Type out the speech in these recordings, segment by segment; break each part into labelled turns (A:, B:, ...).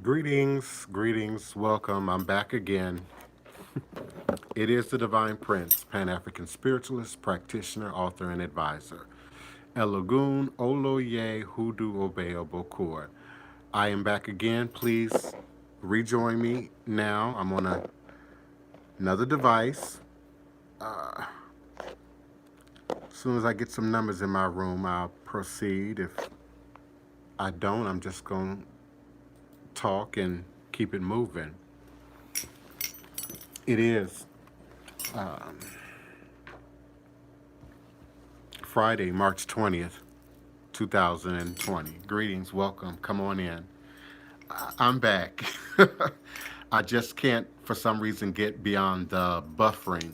A: Greetings, greetings, welcome. I'm back again. It is the Divine Prince, Pan African spiritualist, practitioner, author, and advisor. Elagun Oloye Hoodoo Obeo Bokur. I am back again. Please rejoin me now. I'm on another device. As soon as I get some numbers in my room, I'll proceed. If I don't, I'm just going to talk and keep it moving. It is Friday, March 20th, 2020. Greetings, welcome, come on in. I'm back. I just can't, for some reason, get beyond the buffering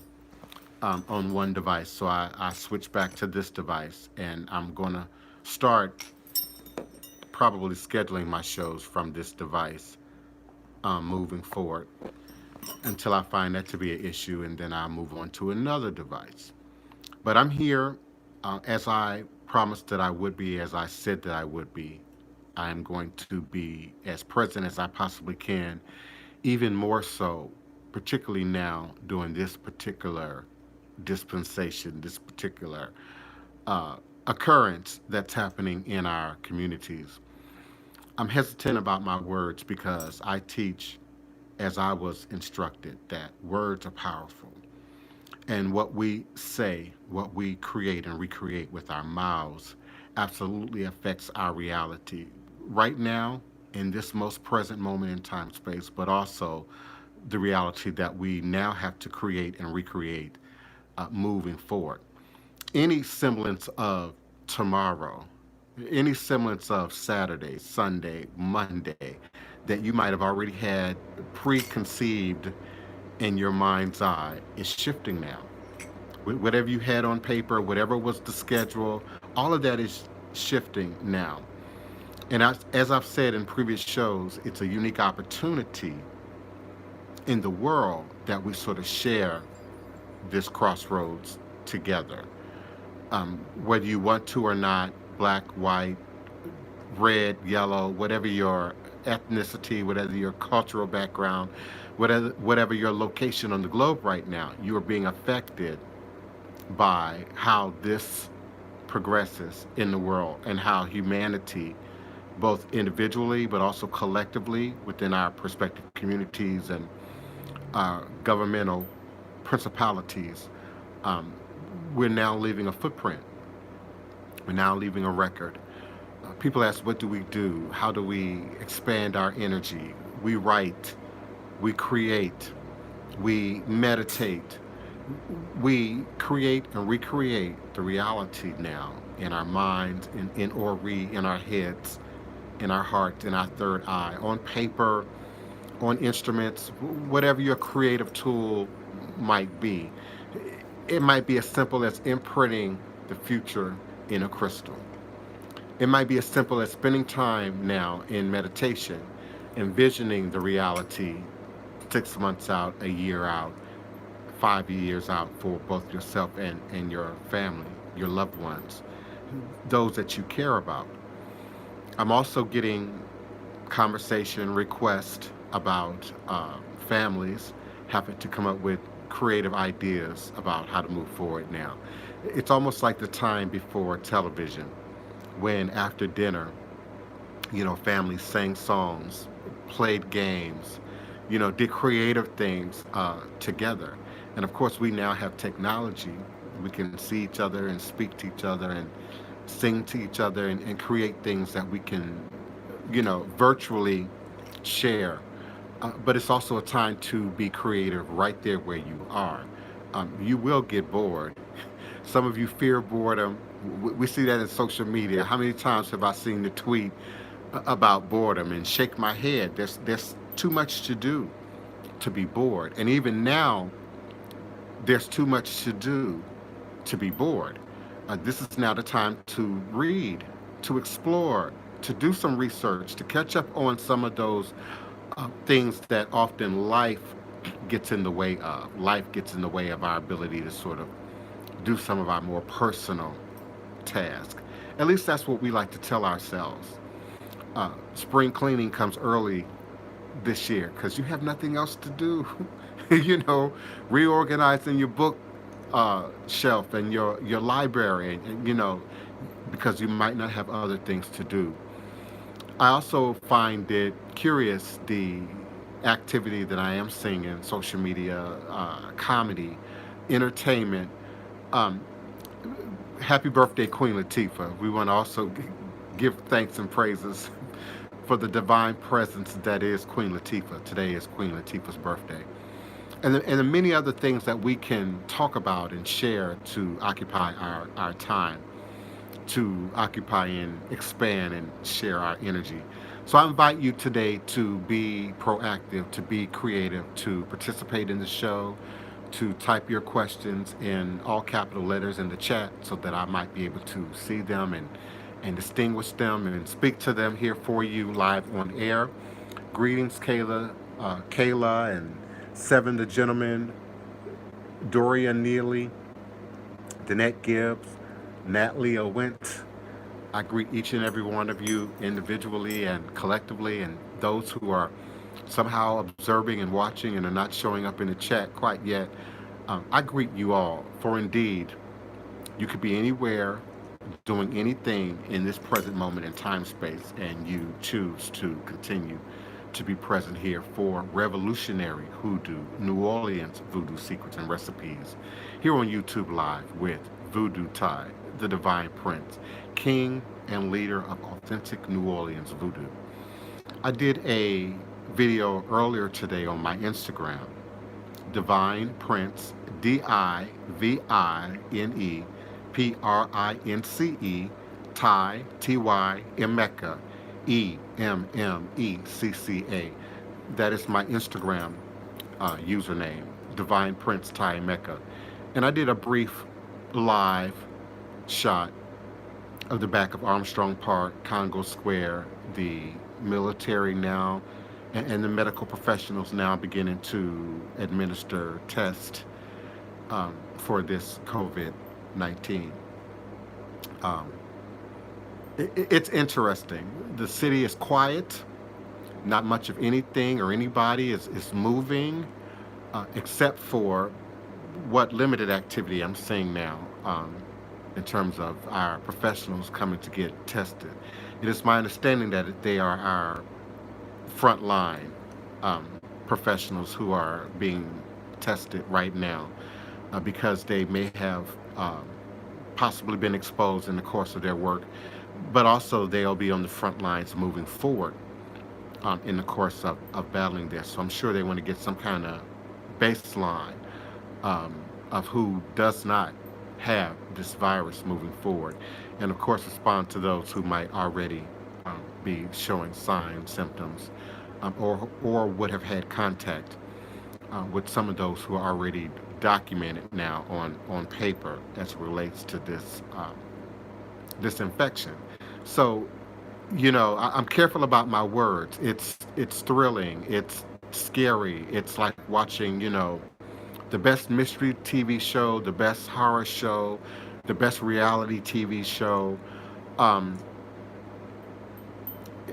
A: on one device. So I switched back to this device, and I'm going to start probably scheduling my shows from this device moving forward until I find that to be an issue, and then I'll move on to another device. But I'm here as I promised that I would be, as I said that I would be. I am going to be as present as I possibly can, even more so, particularly now during this particular dispensation, this particular occurrence that's happening in our communities. I'm hesitant about my words because I teach, as I was instructed, that words are powerful. And what we say, what we create and recreate with our mouths, absolutely affects our reality right now, in this most present moment in time space, but also the reality that we now have to create and recreate moving forward. Any semblance of tomorrow, any semblance of Saturday, Sunday, Monday that you might have already had preconceived in your mind's eye is shifting now. Whatever you had on paper, whatever was the schedule, all of that is shifting now. And as I've said in previous shows, it's a unique opportunity in the world that we sort of share this crossroads together. Whether you want to or not, black, white, red, yellow, whatever your ethnicity, whatever your cultural background, whatever your location on the globe right now, you are being affected by how this progresses in the world and how humanity, both individually but also collectively within our respective communities and governmental principalities, we're now leaving a footprint. We're now leaving a record. People ask, what do we do? How do we expand our energy? We write, we create, we meditate, we create and recreate the reality now in our minds, in our heads, in our heart, in our third eye, on paper, on instruments, whatever your creative tool might be. It might be as simple as imprinting the future in a crystal. It might be as simple as spending time now in meditation, envisioning the reality 6 months out, a year out, 5 years out for both yourself and your family, your loved ones, those that you care about. I'm also getting conversation requests about families having to come up with creative ideas about how to move forward now. It's almost like the time before television, when after dinner, families sang songs, played games, did creative things together. And of course, we now have technology. We can see each other and speak to each other and sing to each other and create things that we can, virtually share. But it's also a time to be creative right there where you are. You will get bored. Some of you fear boredom. We see that in social media. How many times have I seen the tweet about boredom and shake my head? There's too much to do to be bored. And even now, there's too much to do to be bored. This is now the time to read, to explore, to do some research, to catch up on some of those things that often life gets in the way of. Life gets in the way of our ability to sort of do some of our more personal tasks. At least that's what we like to tell ourselves. Spring cleaning comes early this year because you have nothing else to do. you know, reorganizing your book shelf and your library, and, because you might not have other things to do. I also find it curious the activity that I am seeing in social media, comedy, entertainment. Um, Happy birthday, Queen Latifah. We want to also give thanks and praises for the divine presence that is Queen Latifah. Today is Queen Latifah's birthday. And the many other things that we can talk about and share to occupy our time, to occupy and expand and share our energy. So I invite you today to be proactive, to be creative, to participate in the show, to type your questions in all capital letters in the chat so that I might be able to see them and distinguish them and speak to them here for you live on air. Greetings, Kayla, and Seven the Gentleman, Doria Neely, Danette Gibbs, Natalie Owent. I greet each and every one of you individually and collectively, and those who are somehow observing and watching and are not showing up in the chat quite yet. I greet you all, for indeed, you could be anywhere doing anything in this present moment in time space, and you choose to continue to be present here for Revolutionary Hoodoo, New Orleans Voodoo Secrets and Recipes, here on YouTube Live with Voodoo Ty, the Divine Prince, King and leader of authentic New Orleans Voodoo. I did a video earlier today on my Instagram, Divine Prince, DivinePrince, Ty, Emeka, Emmecca. That is my Instagram username, Divine Prince Ty Emeka. And I did a brief live shot of the back of Armstrong Park, Congo Square, the military now, and the medical professionals now beginning to administer tests for this COVID-19. Um, it's interesting. The city is quiet. Not much of anything or anybody is moving, except for what limited activity I'm seeing now in terms of our professionals coming to get tested. It is my understanding that they are our frontline professionals who are being tested right now because they may have possibly been exposed in the course of their work, but also they'll be on the front lines moving forward in the course of battling this. So I'm sure they want to get some kind of baseline of who does not have this virus moving forward, and of course respond to those who might already be showing signs, symptoms, or would have had contact with some of those who are already documented now on paper as it relates to this infection. So, I'm careful about my words. It's thrilling. It's scary. It's like watching, the best mystery TV show, the best horror show, the best reality TV show. Um,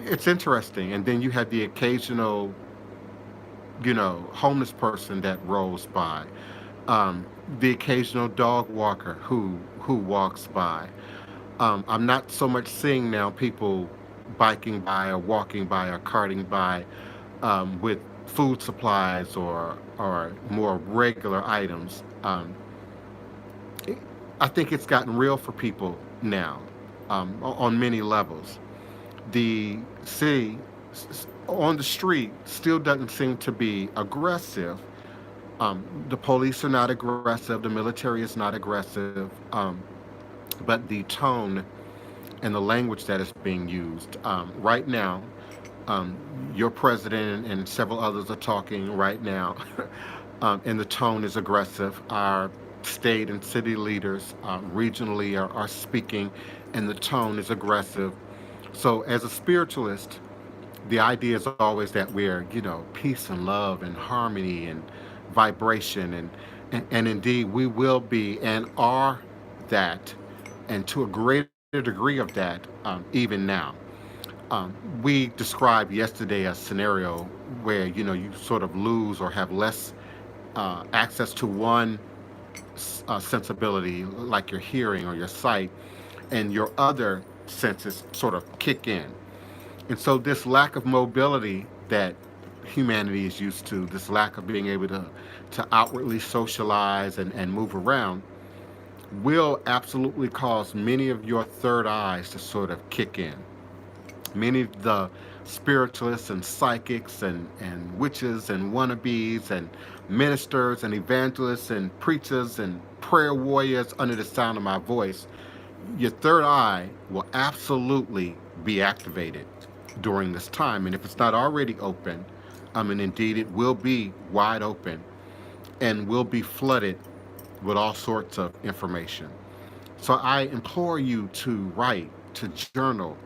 A: it's interesting. And then you have the occasional, homeless person that rolls by, the occasional dog walker who walks by. I'm not so much seeing now people biking by or walking by or carting by with food supplies or more regular items. I think it's gotten real for people now on many levels. The city on the street still doesn't seem to be aggressive. The police are not aggressive. The military is not aggressive. But the tone and the language that is being used right now, your president and several others are talking right now, and the tone is aggressive. Our state and city leaders regionally are speaking, and the tone is aggressive. So, as a spiritualist, the idea is always that we're, peace and love and harmony and vibration, and indeed we will be and are that, and to a greater degree of that even now. We described yesterday a scenario where you sort of lose or have less access to one sensibility, like your hearing or your sight, and your other senses sort of kick in. And so, this lack of mobility that humanity is used to, this lack of being able to outwardly socialize and move around, will absolutely cause many of your third eyes to sort of kick in. Many of the spiritualists and psychics and witches and wannabes and ministers and evangelists and preachers and prayer warriors under the sound of my voice, your third eye will absolutely be activated during this time. And if it's not already open, and indeed it will be wide open and will be flooded with all sorts of information. So I implore you to write, to journal,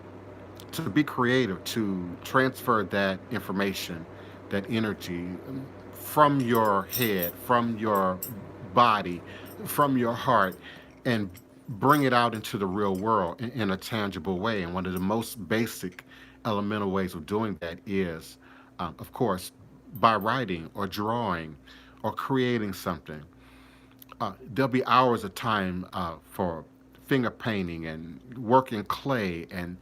A: to be creative, to transfer that information, that energy from your head, from your body, from your heart, and bring it out into the real world in a tangible way. And one of the most basic elemental ways of doing that is, of course, by writing or drawing or creating something. There'll be hours of time for finger painting and working clay and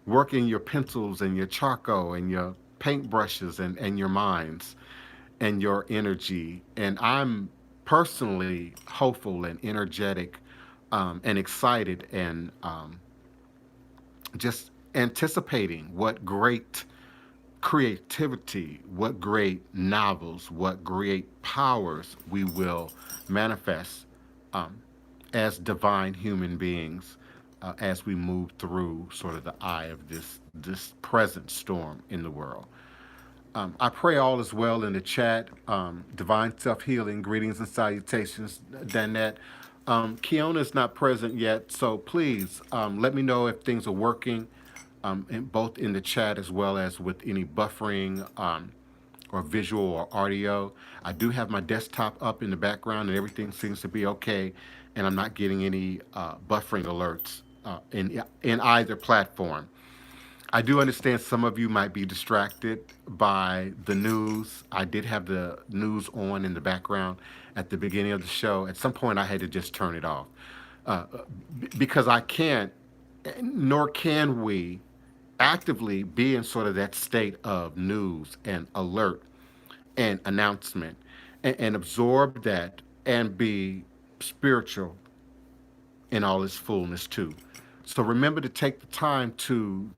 A: working your pencils and your charcoal and your paintbrushes and your minds and your energy. And I'm personally hopeful and energetic and excited and just anticipating what great creativity, what great novels, what great powers we will manifest as divine human beings as we move through sort of the eye of this present storm in the world. I pray all is well in the chat. Divine self healing, greetings and salutations, Danette. Kiona is not present yet, so please let me know if things are working, both in the chat as well as with any buffering or visual or audio. I do have my desktop up in the background, and everything seems to be okay, and I'm not getting any buffering alerts in either platform. I do understand some of you might be distracted by the news. I did have the news on in the background at the beginning of the show. At some point, I had to just turn it off because I can't, nor can we, actively be in sort of that state of news and alert and announcement and absorb that and be spiritual in all its fullness too. So remember to take the time to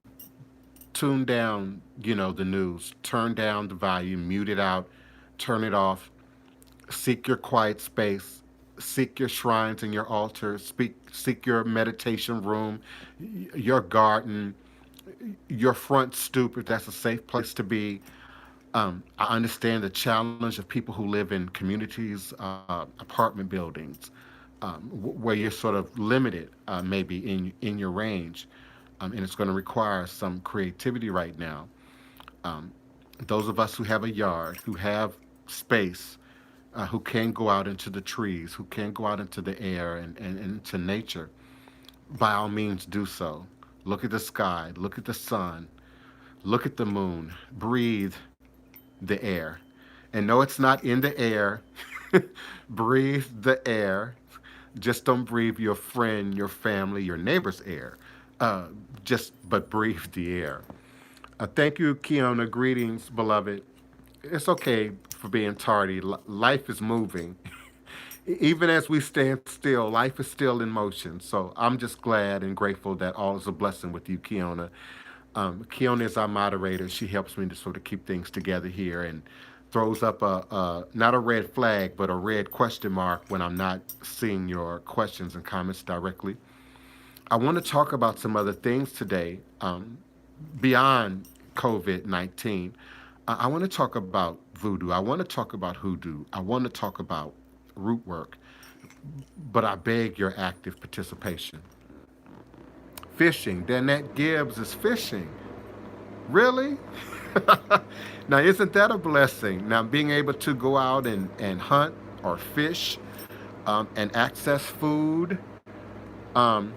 A: tune down, the news, turn down the volume, mute it out, turn it off, seek your quiet space, seek your shrines and your altars, seek your meditation room, your garden, your front stoop, if that's a safe place to be. I understand the challenge of people who live in communities, apartment buildings, where you're sort of limited, maybe in your range, and it's going to require some creativity right now. Um, those of us who have a yard, who have space, who can go out into the trees, who can go out into the air and into nature, by all means do so. Look at the sky, look at the sun, look at the moon, breathe the air. And no, it's not in the air. Breathe the air. Just don't breathe your friend, your family, your neighbor's air. But breathe the air. Thank you, Kiona. Greetings, beloved. It's okay for being tardy. Life is moving. Even as we stand still, life is still in motion. So I'm just glad and grateful that all is a blessing with you, Kiona. Kiona is our moderator. She helps me to sort of keep things together here and throws up not a red flag, but a red question mark when I'm not seeing your questions and comments directly. I want to talk about some other things today beyond COVID-19. I want to talk about voodoo. I want to talk about hoodoo. I want to talk about root work, but I beg your active participation. Fishing. Danette Gibbs is fishing. Really? Now, isn't that a blessing? Now, being able to go out and hunt or fish and access food, um,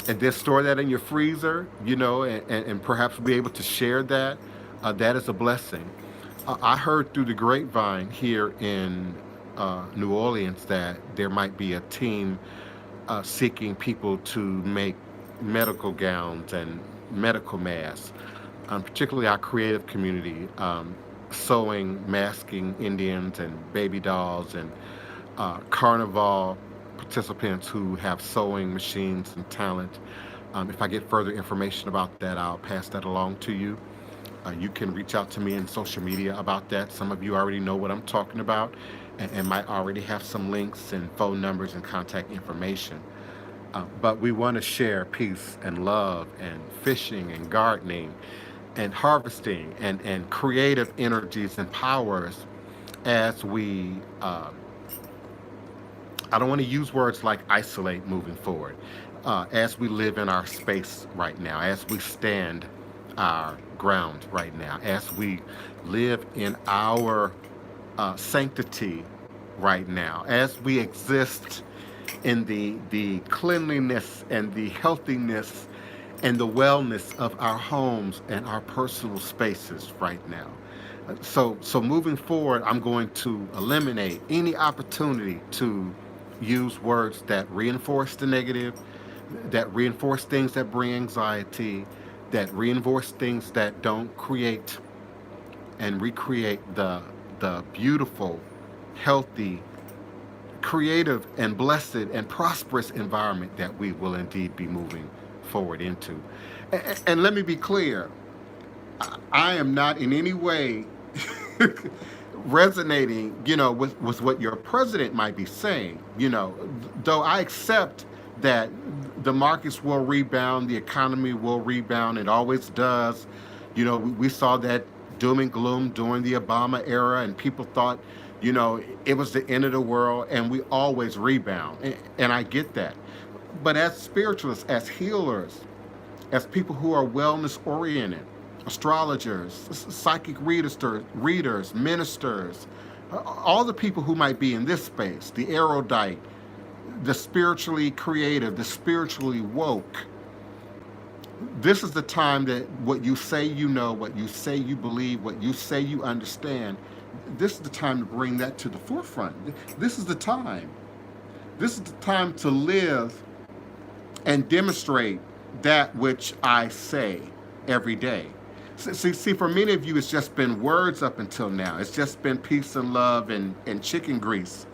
A: and then store that in your freezer, and perhaps be able to share that. That is a blessing. I heard through the grapevine here in New Orleans that there might be a team seeking people to make medical gowns and medical masks, particularly our creative community, sewing, masking Indians and baby dolls and carnival participants who have sewing machines and talent. If I get further information about that, I'll pass that along to you. You can reach out to me in social media about that. Some of you already know what I'm talking about and might already have some links and phone numbers and contact information. But we want to share peace and love and fishing and gardening and harvesting and creative energies and powers as we, I don't want to use words like isolate moving forward, as we live in our space right now, as we stand our ground right now, as we live in our sanctity right now, as we exist in the cleanliness and the healthiness and the wellness of our homes and our personal spaces right now. So moving forward, I'm going to eliminate any opportunity to use words that reinforce the negative, that reinforce things that bring anxiety, that reinforce things that don't create and recreate the beautiful, healthy, creative and blessed and prosperous environment that we will indeed be moving forward into. And let me be clear, I am not in any way resonating, with what your president might be saying, though I accept that the markets will rebound, the economy will rebound, it always does. We saw that doom and gloom during the Obama era, and people thought, it was the end of the world, and we always rebound. And I get that. But as spiritualists, as healers, as people who are wellness oriented, astrologers, psychic readers, ministers, all the people who might be in this space, the erudite, the spiritually creative, the spiritually woke, this is the time that what you say you know, what you say you believe, what you say you understand, this is the time to bring that to the forefront. This is the time. This is the time to live and demonstrate that which I say every day. See, for many of you, it's just been words up until now. It's just been peace and love and chicken grease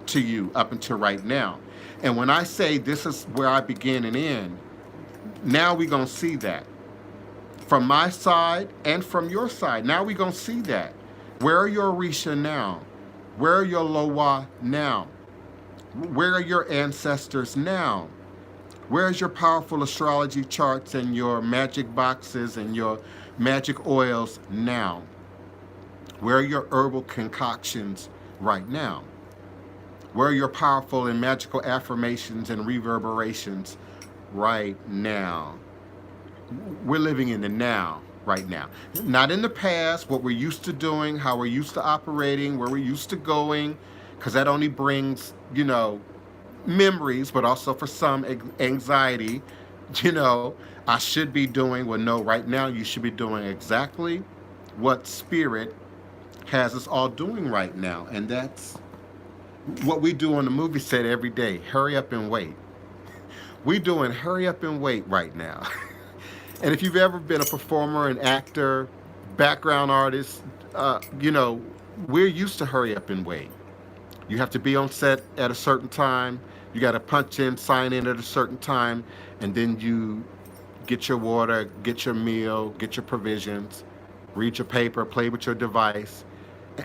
A: to you up until right now. And when I say this is where I begin and end, now we're going to see that. From my side and from your side, now we're going to see that. Where are your Orisha now? Where are your Lowa now? Where are your ancestors now? Where's your powerful astrology charts and your magic boxes and your magic oils now? Where are your herbal concoctions right now? Where are your powerful and magical affirmations and reverberations right now? We're living in the now right now. Not in the past, what we're used to doing, how we're used to operating, where we're used to going, because that only brings, memories, but also for some anxiety. I should be doing, well, no, right now you should be doing exactly what Spirit has us all doing right now. And that's what we do on the movie set every day. Hurry up and wait. We're doing hurry up and wait right now. And if you've ever been a performer, an actor, background artist, we're used to hurry up and wait. You have to be on set at a certain time. You got to punch in, sign in at a certain time, and then you get your water, get your meal, get your provisions, read your paper, play with your device,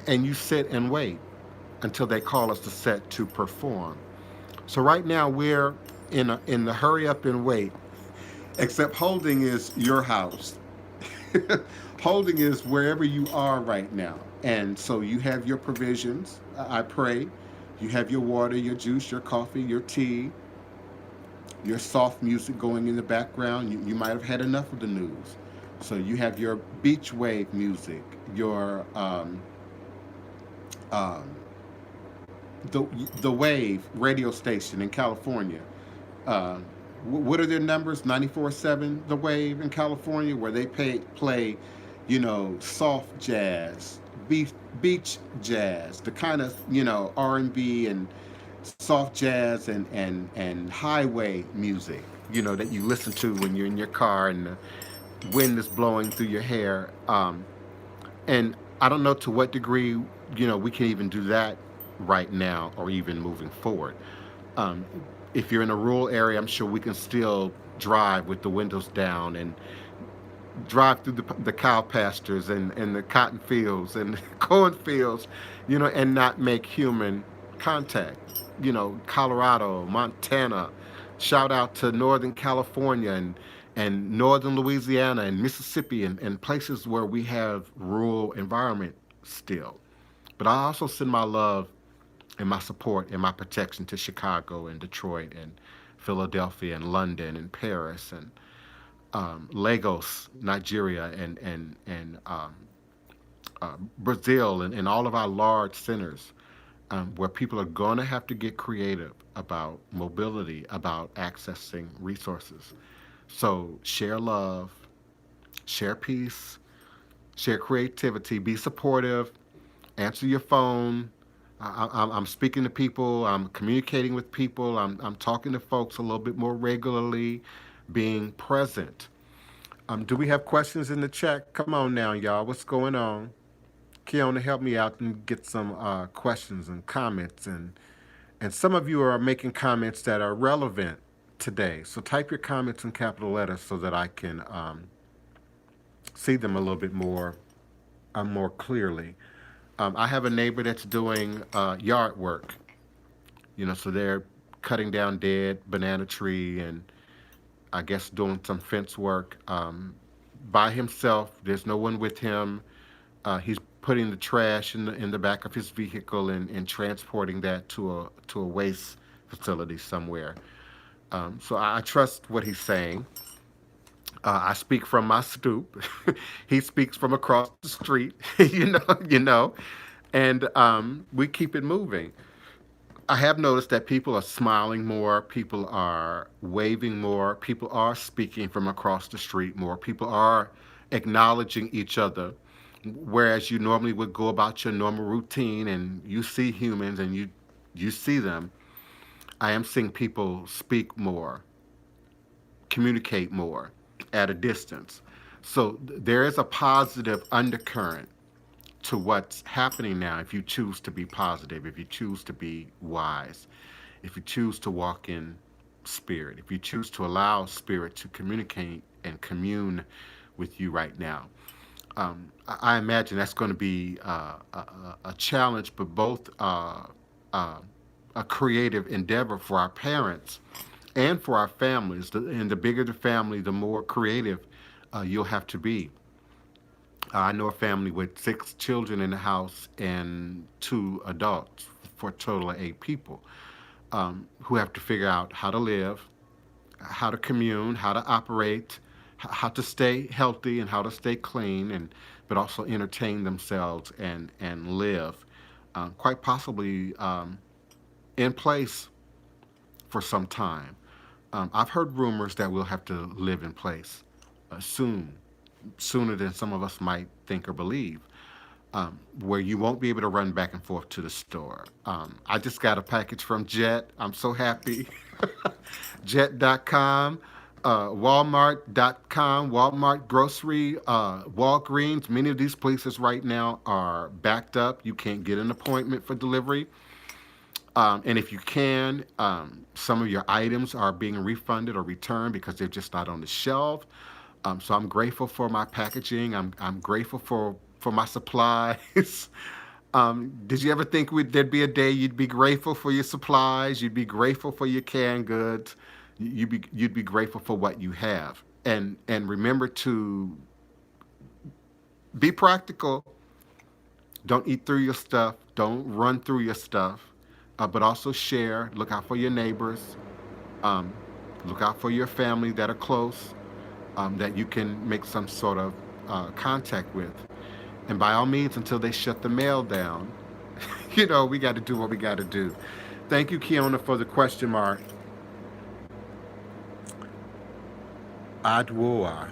A: and you sit and wait until they call us to set to perform. So right now we're in the hurry up and wait, except holding is your house. Holding is wherever you are right now. And so you have your provisions, I pray. You have your water, your juice, your coffee, your tea, your soft music going in the background. You might have had enough of the news. So you have your beach wave music, your the Wave radio station in California, what are their numbers? 94.7 The Wave in California, where they play, soft jazz, beach jazz, the kind of R&B and soft jazz and highway music, that you listen to when you're in your car and the wind is blowing through your hair. And I don't know to what degree we can even do that right now or even moving forward. Um, if you're in a rural area, I'm sure we can still drive with the windows down and drive through the cow pastures and the cotton fields and cornfields, and not make human contact. Colorado, Montana, shout out to Northern California and Northern Louisiana and Mississippi and places where we have rural environment still. But I also send my love and my support and my protection to Chicago and Detroit and Philadelphia and London and Paris and Lagos, Nigeria, and Brazil, and all of our large centers, where people are going to have to get creative about mobility, about accessing resources. So share love, share peace, share creativity, be supportive, answer your phone. I'm speaking to people, I'm communicating with people, I'm talking to folks a little bit more regularly, being present. Do we have questions in the chat? Come on now, y'all. What's going on? Keona, help me out and get some questions and comments. And some of you are making comments that are relevant today. So type your comments in capital letters so that I can see them a little bit more clearly. I have a neighbor that's doing yard work. So they're cutting down dead banana tree and I guess doing some fence work by himself. There's no one with him. He's putting the trash in the back of his vehicle and transporting that to a waste facility somewhere. So I trust what he's saying. I speak from my stoop. He speaks from across the street. And we keep it moving. I have noticed that people are smiling more, people are waving more, people are speaking from across the street more, people are acknowledging each other. Whereas you normally would go about your normal routine and you see humans and you see them, I am seeing people speak more, communicate more at a distance. So there is a positive undercurrent to what's happening now if you choose to be positive, if you choose to be wise, if you choose to walk in spirit, if you choose to allow spirit to communicate and commune with you right now. I imagine that's going to be a challenge, but both a creative endeavor for our parents and for our families. And the bigger the family, the more creative you'll have to be. I know a family with 6 children in the house and 2 adults for a total of 8 people who have to figure out how to live, how to commune, how to operate, how to stay healthy and how to stay clean, and but also entertain themselves and live, quite possibly in place for some time. I've heard rumors that we'll have to live in place soon, sooner than some of us might think or believe, where you won't be able to run back and forth to the store. I just got a package from Jet. I'm so happy. Jet.com, Walmart.com, Walmart Grocery, Walgreens. Many of these places right now are backed up. You can't get an appointment for delivery. And if you can, some of your items are being refunded or returned because they're just not on the shelf. So I'm grateful for my packaging. I'm grateful for my supplies. Did you ever think there'd be a day you'd be grateful for your supplies? You'd be grateful for your canned goods. You'd be grateful for what you have. And remember to be practical. Don't eat through your stuff. Don't run through your stuff. But also share. Look out for your neighbors. Um, Look out for your family that are close, that you can make some sort of contact with. And by all means, until they shut the mail down, we got to do what we got to do. Thank you, Keona, for the question mark. Adwoa.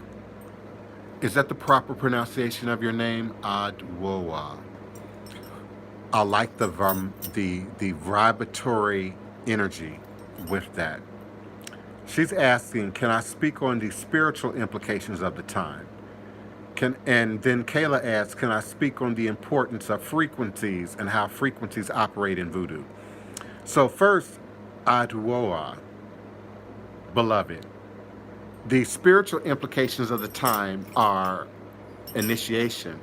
A: Is that the proper pronunciation of your name? Adwoa. I like the vibratory energy with that. She's asking, can I speak on the spiritual implications of the time? And then Kayla asks, can I speak on the importance of frequencies and how frequencies operate in voodoo? So first, Adwoa, beloved, the spiritual implications of the time are initiation.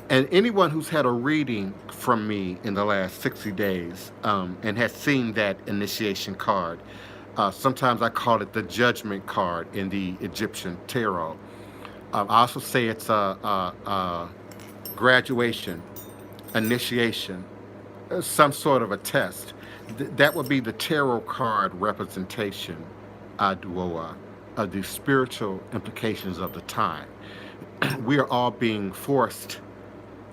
A: And anyone who's had a reading from me in the last 60 days and has seen that initiation card, sometimes I call it the judgment card in the Egyptian tarot. I also say it's a graduation, initiation, some sort of a test. That would be the tarot card representation, Aduoa, of the spiritual implications of the time. We are all being forced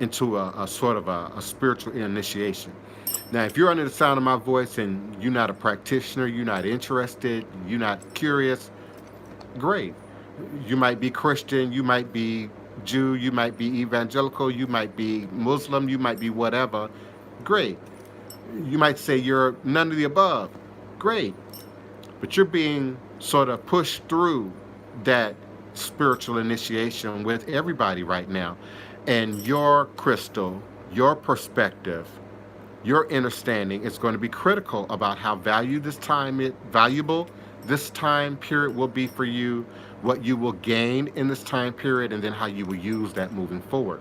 A: into a sort of a spiritual initiation. Now, if you're under the sound of my voice and you're not a practitioner, you're not interested, you're not curious, great. You might be Christian, you might be Jew, you might be evangelical, you might be Muslim, you might be whatever. Great. You might say you're none of the above. Great. But you're being sort of pushed through that spiritual initiation with everybody right now. And your crystal, your perspective, your understanding is going to be critical about how valuable this time period will be for you, what you will gain in this time period, and then how you will use that moving forward.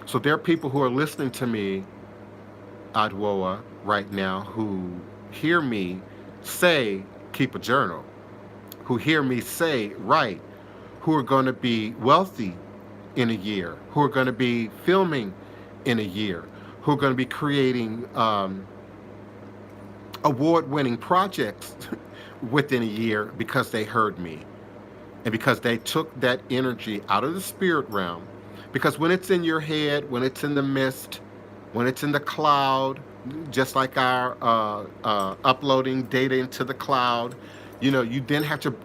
A: So there are people who are listening to me, Adwoa, right now, who hear me say, keep a journal, who hear me say, write, who are going to be wealthy in a year, who are going to be filming in a year, who are going to be creating award-winning projects within a year because they heard me and because they took that energy out of the spirit realm. Because when it's in your head, when it's in the mist, when it's in the cloud, just like our uploading data into the cloud, you then have to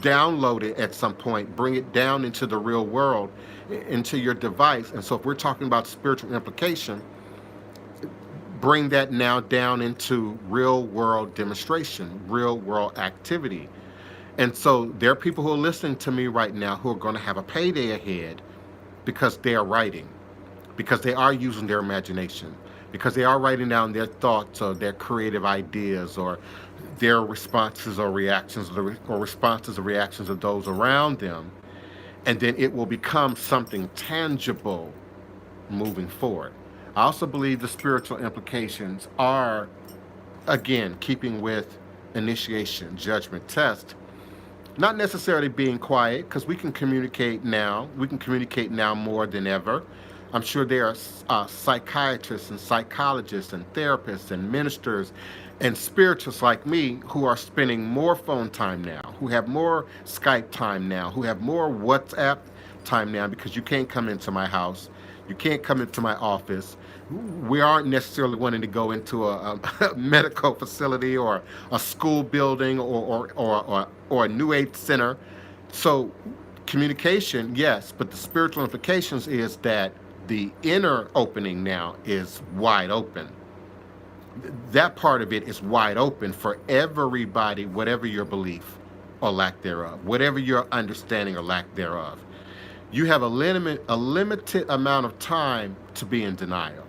A: download it at some point, bring it down into the real world, into your device. And so if we're talking about spiritual implication, bring that now down into real world demonstration, real world activity. And so there are people who are listening to me right now who are going to have a payday ahead because they are writing, because they are using their imagination, because they are writing down their thoughts or their creative ideas or their responses or reactions or responses or reactions of those around them. And then it will become something tangible moving forward. I also believe the spiritual implications are, again, keeping with initiation, judgment, test, not necessarily being quiet, because we can communicate now. We can communicate now more than ever. I'm sure there are psychiatrists and psychologists and therapists and ministers and spiritualists like me who are spending more phone time now, who have more Skype time now, who have more WhatsApp time now, because you can't come into my house. You can't come into my office. We aren't necessarily wanting to go into a medical facility or a school building or a New Age center. So communication, yes, but the spiritual implications is that the inner opening now is wide open. That part of it is wide open for everybody, whatever your belief or lack thereof, whatever your understanding or lack thereof. You have a limited amount of time to be in denial.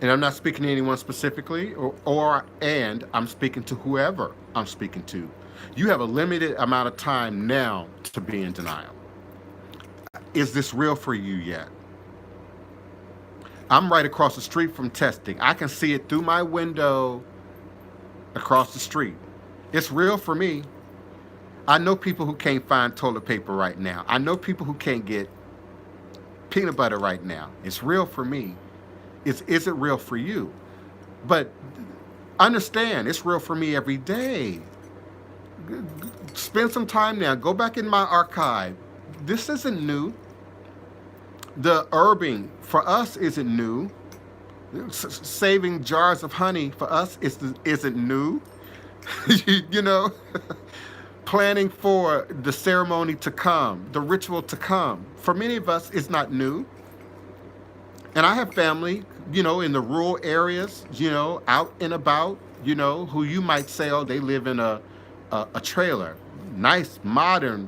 A: And I'm not speaking to anyone specifically, and I'm speaking to whoever I'm speaking to. You have a limited amount of time now to be in denial. Is this real for you yet? I'm right across the street from testing. I can see it through my window across the street. It's real for me. I know people who can't find toilet paper right now. I know people who can't get peanut butter right now. It's real for me. Is it real for you? But understand, it's real for me every day. Spend some time now. Go back in my archive. This isn't new. The herbing for us isn't new. Saving jars of honey for us isn't new. You know, planning for the ceremony to come, the ritual to come. For many of us, it's not new. And I have family, in the rural areas, out and about, who you might say, oh, they live in a trailer, nice, modern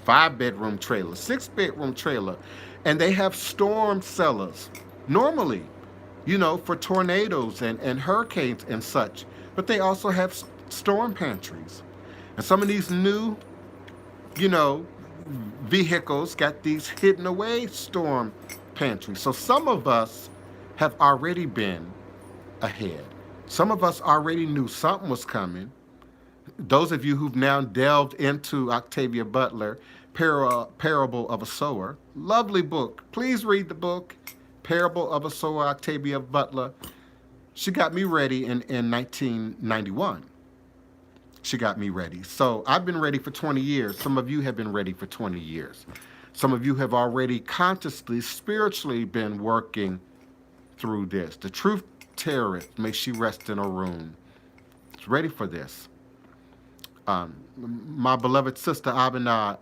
A: 5 bedroom trailer, 6 bedroom trailer. And they have storm cellars normally, for tornadoes and hurricanes and such. But they also have storm pantries. And some of these new, you know, vehicles got these hidden away storm pantries. So some of us have already been ahead. Some of us already knew something was coming. Those of you who've now delved into Octavia Butler, Parable of a Sower, lovely book. Please read the book, Parable of a Sower, Octavia Butler. She got me ready in 1991. She got me ready. So I've been ready for 20 years. Some of you have been ready for 20 years. Some of you have already consciously, spiritually been working through this. The truth terrorist, may she rest in her room, is ready for this. My beloved sister Abina,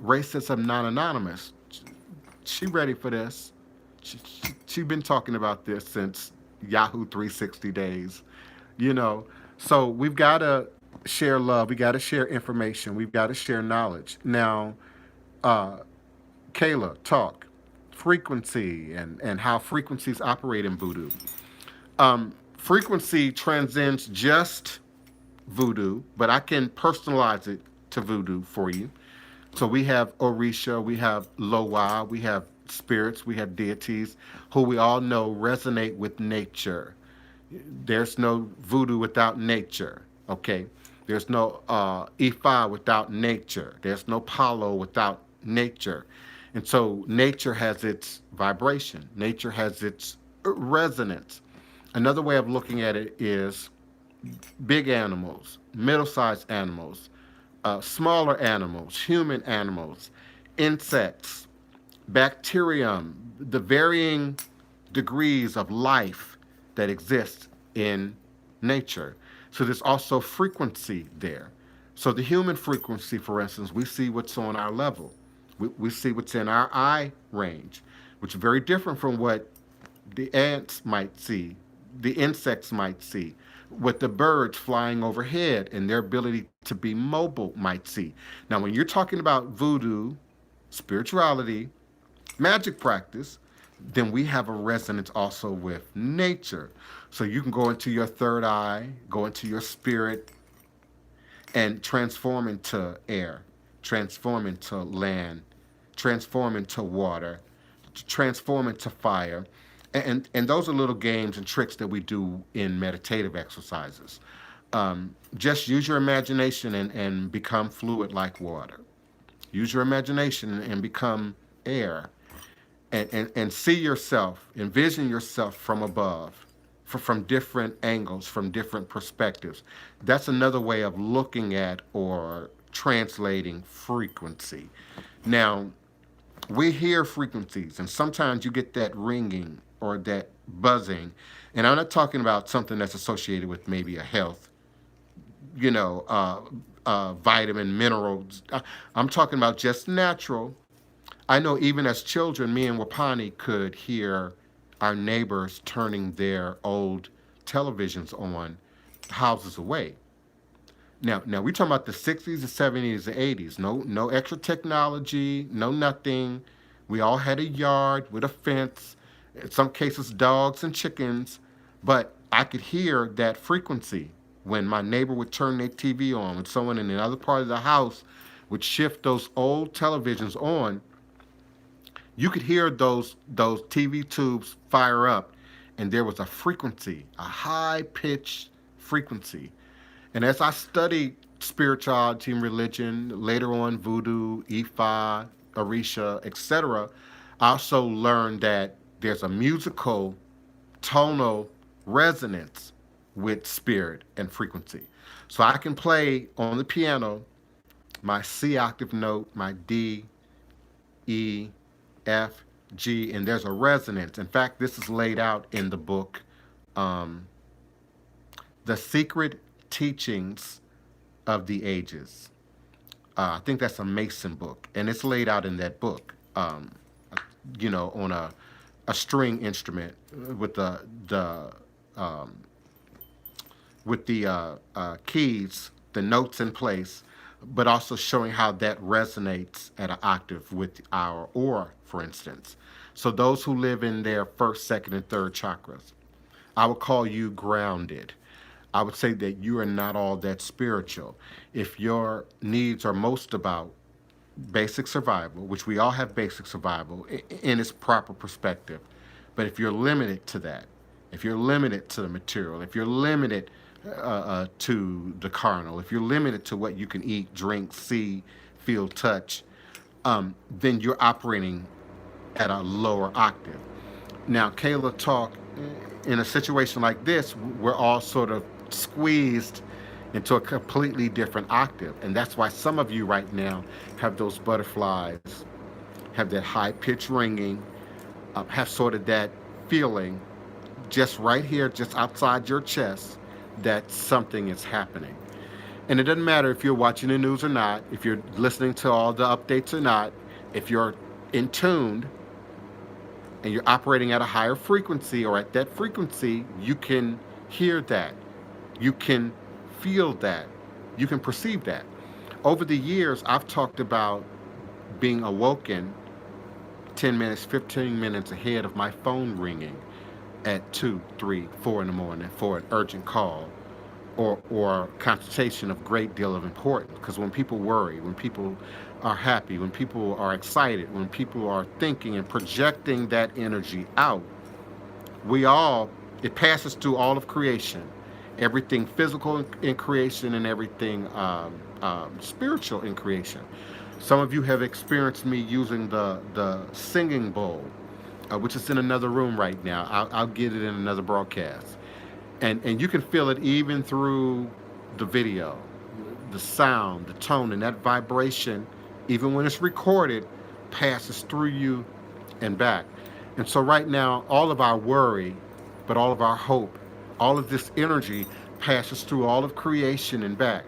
A: Racism Non Anonymous, she ready for this. She been talking about this since Yahoo 360 days, you know. So we've got to share love. We got to share information. We've got to share knowledge. Now, uh, Kayla, talk frequency and how frequencies operate in voodoo. Frequency transcends just voodoo, but I can personalize it to voodoo for you. So we have Orisha, we have Loa, we have spirits, we have deities who we all know resonate with nature. There's no voodoo without nature, okay? There's no Ifa without nature. There's no Palo without nature. And so nature has its vibration. Nature has its resonance. Another way of looking at it is big animals, middle-sized animals, smaller animals, human animals, insects, bacterium, the varying degrees of life that exists in nature. So there's also frequency there. So the human frequency, for instance, we see what's on our level. We see what's in our eye range, which is very different from what the ants might see, the insects might see, what the birds flying overhead and their ability to be mobile might see. Now, when you're talking about voodoo, spirituality, magic practice, then we have a resonance also with nature. So you can go into your third eye, go into your spirit, and transform into air, transform into land, transform into water, transform into fire. And those are little games and tricks that we do in meditative exercises. Just use your imagination and become fluid like water. Use your imagination and become air. And see yourself, envision yourself from above, from different angles, from different perspectives. That's another way of looking at or translating frequency. Now, we hear frequencies, and sometimes you get that ringing or that buzzing. And I'm not talking about something that's associated with maybe a health, vitamin, minerals. I'm talking about just natural. I know even as children, me and Wapani could hear our neighbors turning their old televisions on houses away. Now we're talking about the 60s, the 70s, the 80s. No extra technology, no nothing. We all had a yard with a fence, in some cases dogs and chickens, but I could hear that frequency when my neighbor would turn their TV on, when someone in another part of the house would shift those old televisions on. You could hear those TV tubes fire up, and there was a frequency, a high pitched frequency. And as I studied spirituality and religion, later on voodoo, Ifa, Orisha, etc., I also learned that there's a musical, tonal resonance with spirit and frequency. So I can play on the piano my C octave note, my D, E, F, G, and there's a resonance. In fact, this is laid out in the book, um, The Secret Teachings of the Ages. I think that's a Mason book, and it's laid out in that book. On a string instrument with the keys, the notes in place, but also showing how that resonates at an octave with our aura, for instance. So those who live in their first, second, and third chakras, I would call you grounded. I would say that you are not all that spiritual. If your needs are most about basic survival, which we all have basic survival in its proper perspective, but if you're limited to that, if you're limited to the material, if you're limited to the carnal, if you're limited to what you can eat, drink, see, feel, touch, then you're operating at a lower octave. Now, Kayla talk in a situation like this, we're all sort of squeezed into a completely different octave. And that's why some of you right now have those butterflies, have that high pitch ringing, have sort of that feeling just right here, just outside your chest, that something is happening. And it doesn't matter if you're watching the news or not, if you're listening to all the updates or not, if you're in tuned and you're operating at a higher frequency or at that frequency, you can hear that. You can feel that. You can perceive that. Over the years, I've talked about being awoken 10 minutes, 15 minutes ahead of my phone ringing at 2, 3, 4 in the morning for an urgent call or consultation of great deal of importance. Because when people worry, when people are happy, when people are excited, when people are thinking and projecting that energy out, it passes through all of creation, everything physical in creation and everything spiritual in creation. Some of you have experienced me using the singing bowl, which is in another room right now. I'll get it in another broadcast. And you can feel it even through the video, the sound, the tone, and that vibration, even when it's recorded, passes through you and back. And so right now, all of our worry, but all of our hope, all of this energy passes through all of creation and back.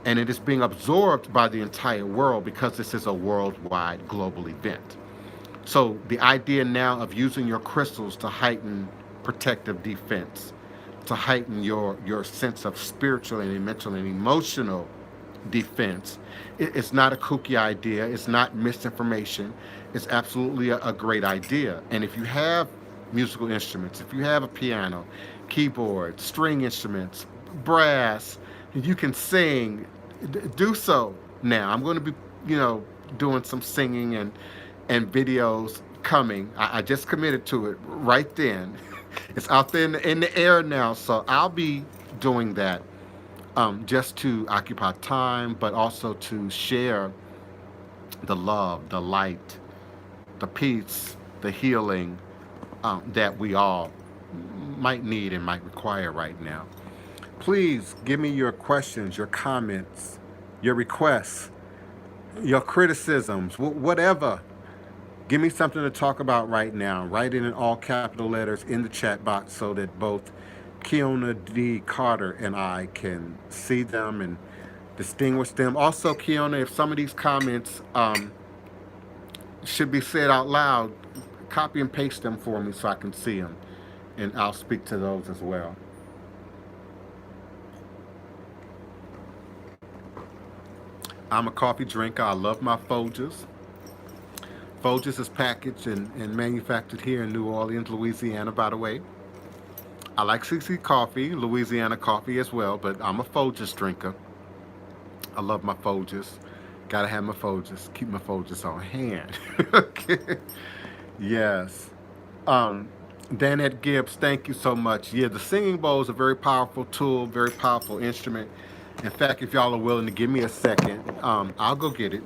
A: And it is being absorbed by the entire world because this is a worldwide global event. So the idea now of using your crystals to heighten protective defense, to heighten your sense of spiritual and mental and emotional defense, it's not a kooky idea. It's not misinformation. It's absolutely a great idea. And if you have musical instruments, if you have a piano, keyboard, string instruments, brass, you can sing, do so now. I'm going to be, doing some singing and videos coming. I just committed to it right then. It's out there in the air now, so I'll be doing that just to occupy time, but also to share the love, the light, the peace, the healing that we all might need and might require right now. Please give me your questions, your comments, your requests, your criticisms, whatever. Give me something to talk about right now. Write it in all capital letters in the chat box so that both Keona D. Carter and I can see them and distinguish them. Also, Keona, if some of these comments should be said out loud, copy and paste them for me so I can see them, and I'll speak to those as well. I'm a coffee drinker. I love my Folgers. Folgers is packaged and manufactured here in New Orleans, Louisiana, by the way. I like CC coffee, Louisiana coffee as well, but I'm a Folgers drinker. I love my Folgers. Gotta have my Folgers. Keep my Folgers on hand. Okay. Yes. Danette Gibbs, thank you so much. Yeah, the singing bowl is a very powerful tool, very powerful instrument. In fact, if y'all are willing to give me a second, I'll go get it.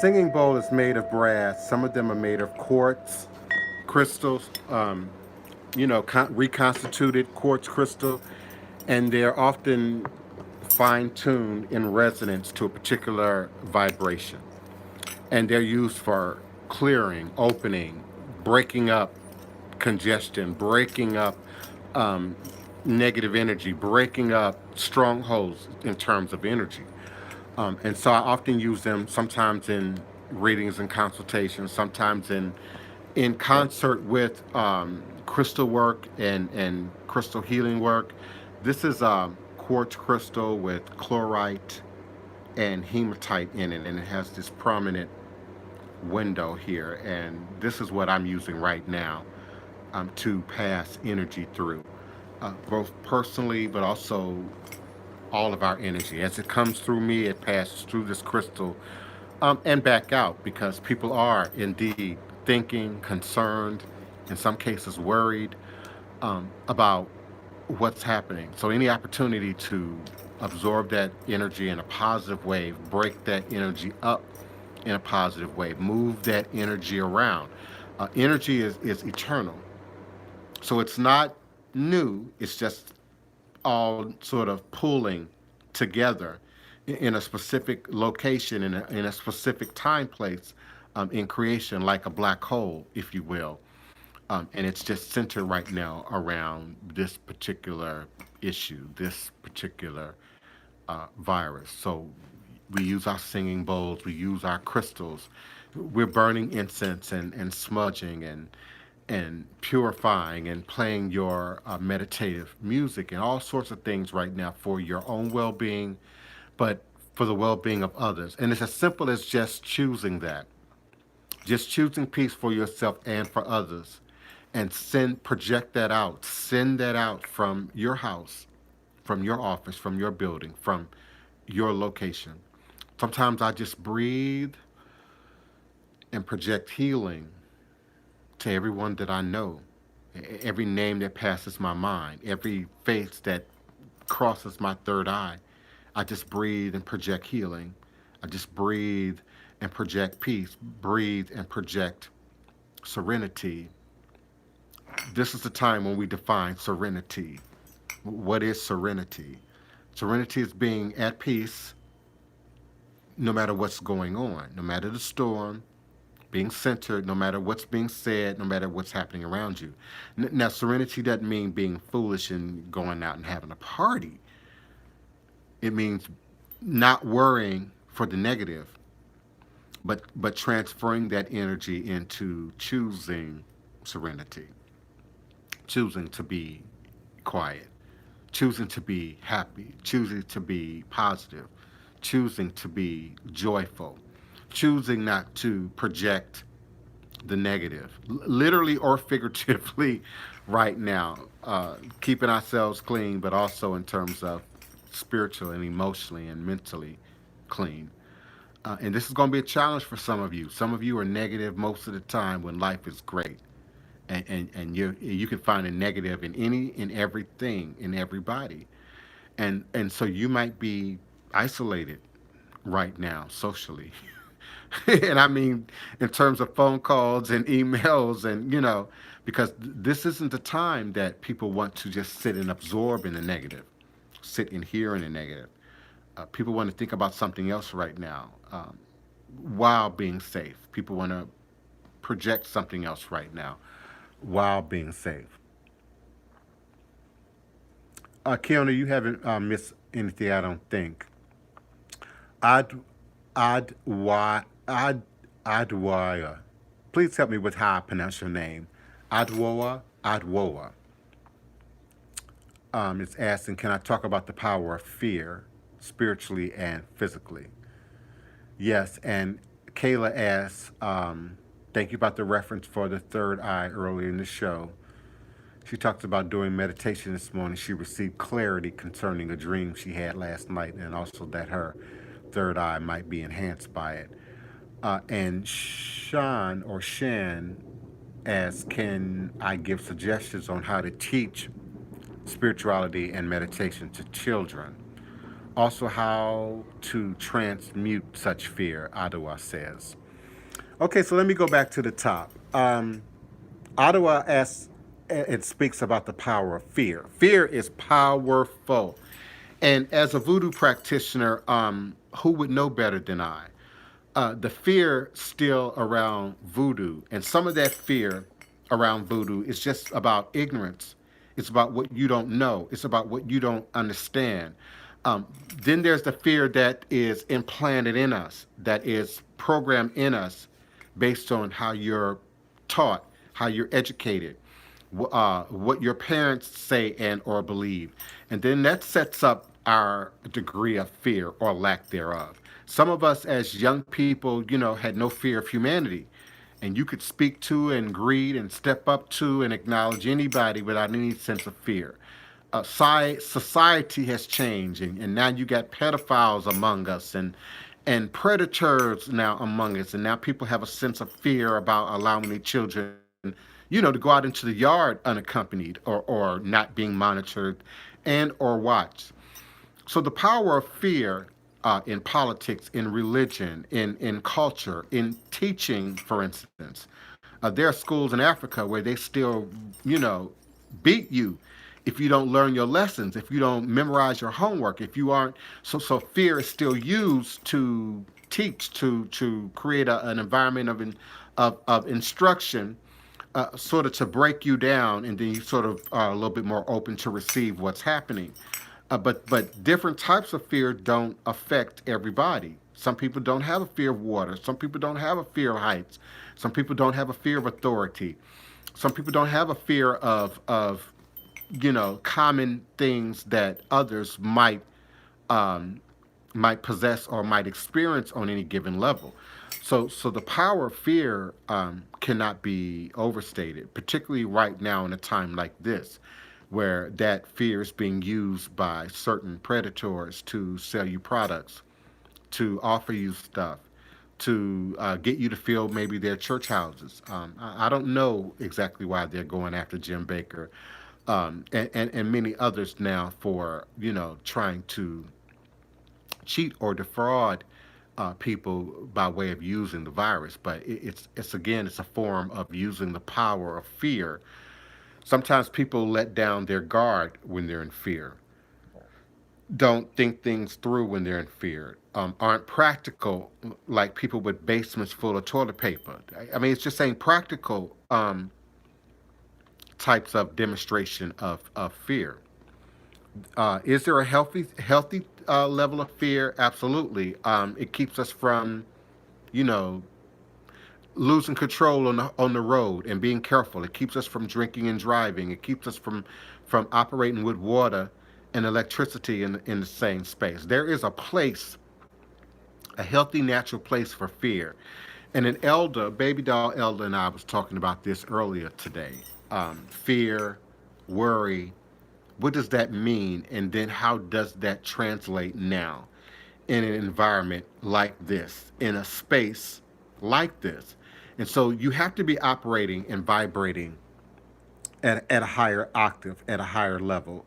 A: singing bowl is made of brass. Some of them are made of quartz crystals, reconstituted quartz crystal, and they're often fine tuned in resonance to a particular vibration. And they're used for clearing, opening, breaking up congestion, breaking up um, negative energy, breaking up strongholds in terms of energy. And so I often use them sometimes in readings and consultations, sometimes in concert with crystal work and crystal healing work. This is quartz crystal with chlorite and hematite in it, and it has this prominent window here. And this is what I'm using right now to pass energy through, both personally, but also all of our energy. As it comes through me, it passes through this crystal and back out because people are indeed thinking, concerned, in some cases worried about what's happening. So, any opportunity to absorb that energy in a positive way, break that energy up in a positive way, move that energy around. Energy is eternal. So, it's not new, it's just all sort of pulling together in a specific location, in a specific time place in creation, like a black hole, if you will. And it's just centered right now around this particular issue, this particular virus. So we use our singing bowls, we use our crystals, we're burning incense and smudging and purifying and playing your meditative music and all sorts of things right now for your own well-being, but for the well-being of others. And it's as simple as just choosing that, just choosing peace for yourself and for others, and project that out, send that out from your house, from your office, from your building, from your location. Sometimes I just breathe and project healing to everyone that I know, every name that passes my mind, every face that crosses my third eye. I just breathe and project healing. I just breathe and project peace, breathe and project serenity. This is the time when we define serenity. What is serenity? Serenity is being at peace no matter what's going on, no matter the storm, being centered no matter what's being said, no matter what's happening around you. Now, serenity doesn't mean being foolish and going out and having a party. It means not worrying for the negative, but transferring that energy into choosing serenity, choosing to be quiet, choosing to be happy, choosing to be positive, choosing to be joyful, choosing not to project the negative, literally or figuratively, right now, keeping ourselves clean, but also in terms of spiritually and emotionally and mentally clean. And this is going to be a challenge for some of you. Some of you are negative most of the time when life is great. And you can find a negative in any in everything in everybody, and so you might be isolated right now socially. And I mean in terms of phone calls and emails, and because this isn't the time that people want to just sit and absorb in the negative, sit and hear in the negative. People want to think about something else right now, while being safe. People want to project something else right now while being safe. Kiona, you haven't missed anything, I don't think. Ad, Ad, Adwaya. Please help me with how I pronounce your name. Adwoa. It's asking, can I talk about the power of fear, spiritually and physically? Yes, and Kayla asks, thank you about the reference for the third eye earlier in the show. She talks about doing meditation this morning. She received clarity concerning a dream she had last night, and also that her third eye might be enhanced by it. And Sean or Shan asks, can I give suggestions on how to teach spirituality and meditation to children? Also, how to transmute such fear, Ottawa says. Okay, so let me go back to the top. Ottawa asks, it speaks about the power of fear. Fear is powerful. And as a voodoo practitioner, who would know better than I? The fear still around voodoo, and some of that fear around voodoo is just about ignorance. It's about what you don't know. It's about what you don't understand. Um, then there's the fear that is implanted in us, that is programmed in us based on how you're taught, how you're educated, what your parents say and or believe, and then that sets up our degree of fear or lack thereof. Some of us as young people, had no fear of humanity, and you could speak to and greet and step up to and acknowledge anybody without any sense of fear. Society has changed, and now you got pedophiles among us, and predators now among us, and now people have a sense of fear about allowing their children, to go out into the yard unaccompanied, or not being monitored and or watched. So the power of fear in politics, in religion, in culture, in teaching, for instance. There are schools in Africa where they still, you know, beat you if you don't learn your lessons, if you don't memorize your homework, if you aren't. So fear is still used to teach, to create an environment of instruction, sort of to break you down, and then you sort of are a little bit more open to receive what's happening. But different types of fear don't affect everybody. Some people don't have a fear of water. Some people don't have a fear of heights. Some people don't have a fear of authority. Some people don't have a fear of common things that others um, might possess or might experience on any given level. So the power of fear cannot be overstated, particularly right now in a time like this, where that fear is being used by certain predators to sell you products, to offer you stuff, to get you to fill maybe their church houses. I don't know exactly why they're going after Jim Baker, and many others now for trying to cheat or defraud people by way of using the virus. But it's again, it's a form of using the power of fear. Sometimes people let down their guard when they're in fear, don't think things through when they're in fear, aren't practical, like people with basements full of toilet paper. I mean, it's just saying practical types of demonstration of fear. Is there a healthy level of fear? Absolutely. It keeps us from, you know, losing control on the road and being careful. It keeps us from drinking and driving. It keeps us from operating with water and electricity in the same space. There is a place, a healthy, natural place for fear. And an elder, baby doll elder, and I was talking about this earlier today. Fear, worry, what does that mean? And then how does that translate now in an environment like this, in a space like this? And so you have to be operating and vibrating at a higher octave, at a higher level.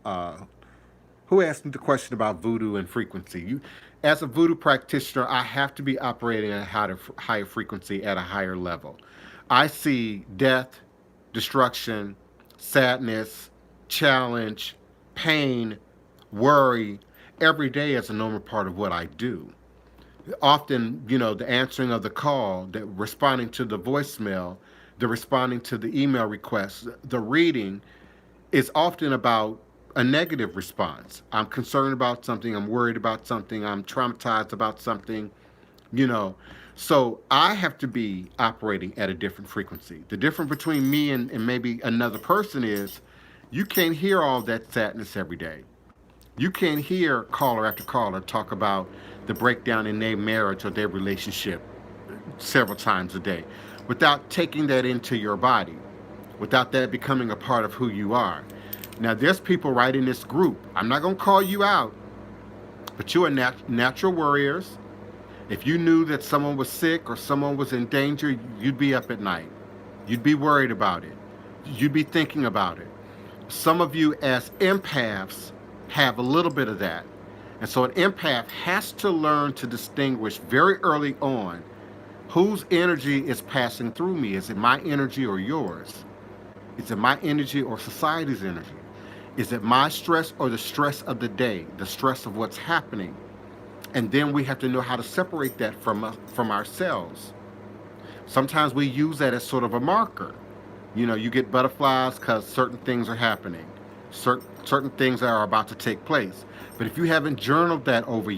A: Who asked me the question about voodoo and frequency? As a voodoo practitioner, I have to be operating at a higher frequency, at a higher level. I see death, destruction, sadness, challenge, pain, worry every day as a normal part of what I do. Often, the answering of the call, the responding to the voicemail, the responding to the email requests, the reading is often about a negative response. I'm concerned about something, I'm worried about something, I'm traumatized about something, you know. So I have to be operating at a different frequency. The difference between me and maybe another person is you can't hear all that sadness every day. You can't hear caller after caller talk about the breakdown in their marriage or their relationship several times a day without taking that into your body, without that becoming a part of who you are. Now, there's people right in this group. I'm not going to call you out, but you are natural warriors. If you knew that someone was sick or someone was in danger, you'd be up at night. You'd be worried about it. You'd be thinking about it. Some of you, as empaths, have a little bit of that. And so an empath has to learn to distinguish very early on whose energy is passing through me. Is it my energy or yours? Is it my energy or society's energy? Is it my stress or the stress of the day, the stress of what's happening? And then we have to know how to separate that from ourselves. Sometimes we use that as sort of a marker. You get butterflies because certain things are happening, certain things are about to take place. But if you haven't journaled that over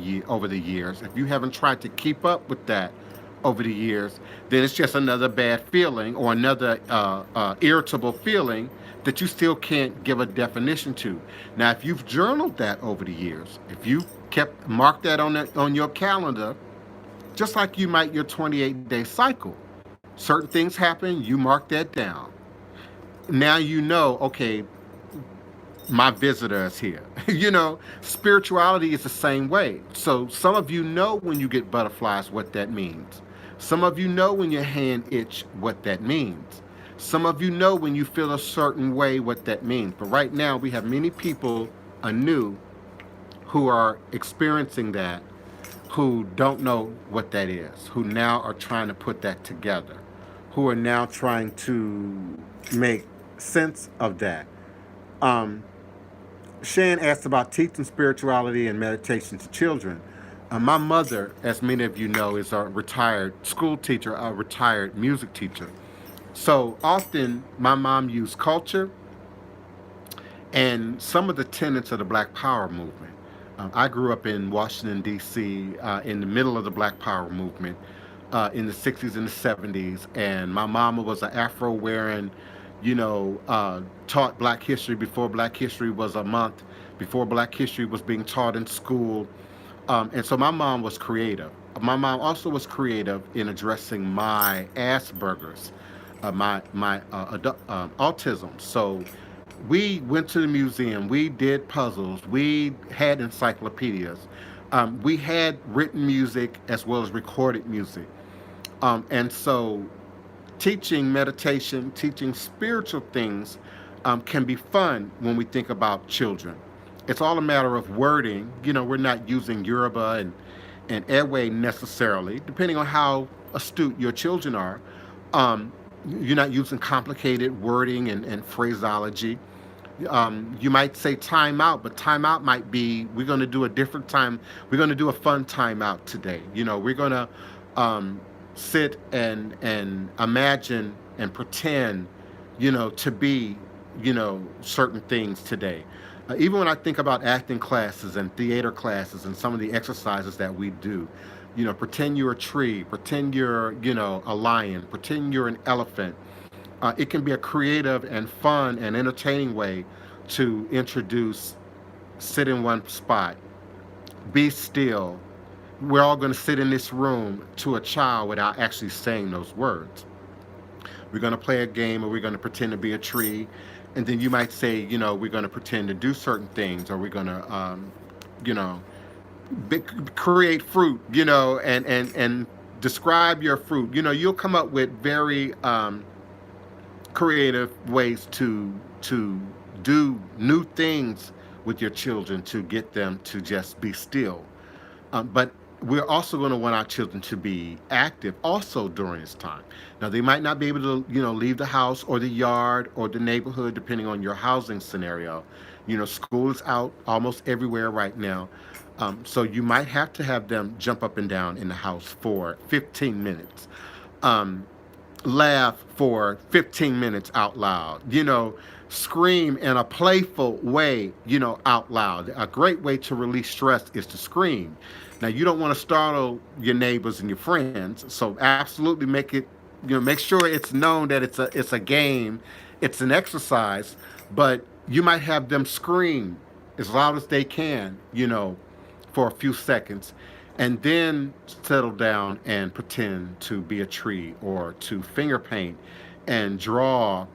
A: the years, if you haven't tried to keep up with that over the years, then it's just another bad feeling or another irritable feeling that you still can't give a definition to. Now, if you've journaled that over the years, if you kept marked that on your calendar, just like you might your 28-day cycle, certain things happen, you mark that down. Now you know, okay, my visitor is here. Spirituality is the same way. So some of you know when you get butterflies what that means. Some of you know when your hand itch what that means. Some of you know when you feel a certain way what that means. But right now we have many people anew who are experiencing that, who don't know what that is, who now are trying to put that together, who are now trying to make sense of that. Um, Shan asked about teaching spirituality and meditation to children. My mother, as many of you know, is a retired school teacher, a retired music teacher. So often my mom used culture and some of the tenets of the Black Power movement. I grew up in Washington, D.C., in the middle of the Black Power movement in the 60s and the 70s. And my mama was an afro wearing, taught Black history before Black history was a month, before Black history was being taught in school. And so my mom was creative. My mom also was creative in addressing my Asperger's, my autism. So we went to the museum. We did puzzles. We had encyclopedias. We had written music as well as recorded music. And so teaching meditation, teaching spiritual things can be fun when we think about children. It's all a matter of wording. We're not using Yoruba and Ewe necessarily, depending on how astute your children are. You're not using complicated wording and phraseology. You might say time out, but time out might be, we're going to do a different time. We're going to do a fun time out today. We're going to sit and imagine and pretend, to be, certain things today. Even when I think about acting classes and theater classes and some of the exercises that we do, pretend you're a tree, pretend you're, a lion, pretend you're an elephant. It can be a creative and fun and entertaining way to introduce sit in one spot, be still. We're all going to sit in this room to a child without actually saying those words. We're going to play a game, or we're going to pretend to be a tree. And then you might say, we're going to pretend to do certain things, or we're going to, you know, create fruit, and describe your fruit. You'll come up with very creative ways to do new things with your children to get them to just be still. But we're also going to want our children to be active also during this time. Now, they might not be able to, leave the house or the yard or the neighborhood, depending on your housing scenario. School is out almost everywhere right now. So you might have to have them jump up and down in the house for 15 minutes. Laugh for 15 minutes out loud. Scream in a playful way, out loud. A great way to release stress is to scream. Now, you don't want to startle your neighbors and your friends, so absolutely make it, make sure it's known that it's a game, it's an exercise, but you might have them scream as loud as they can, for a few seconds, and then settle down and pretend to be a tree or to finger paint and draw,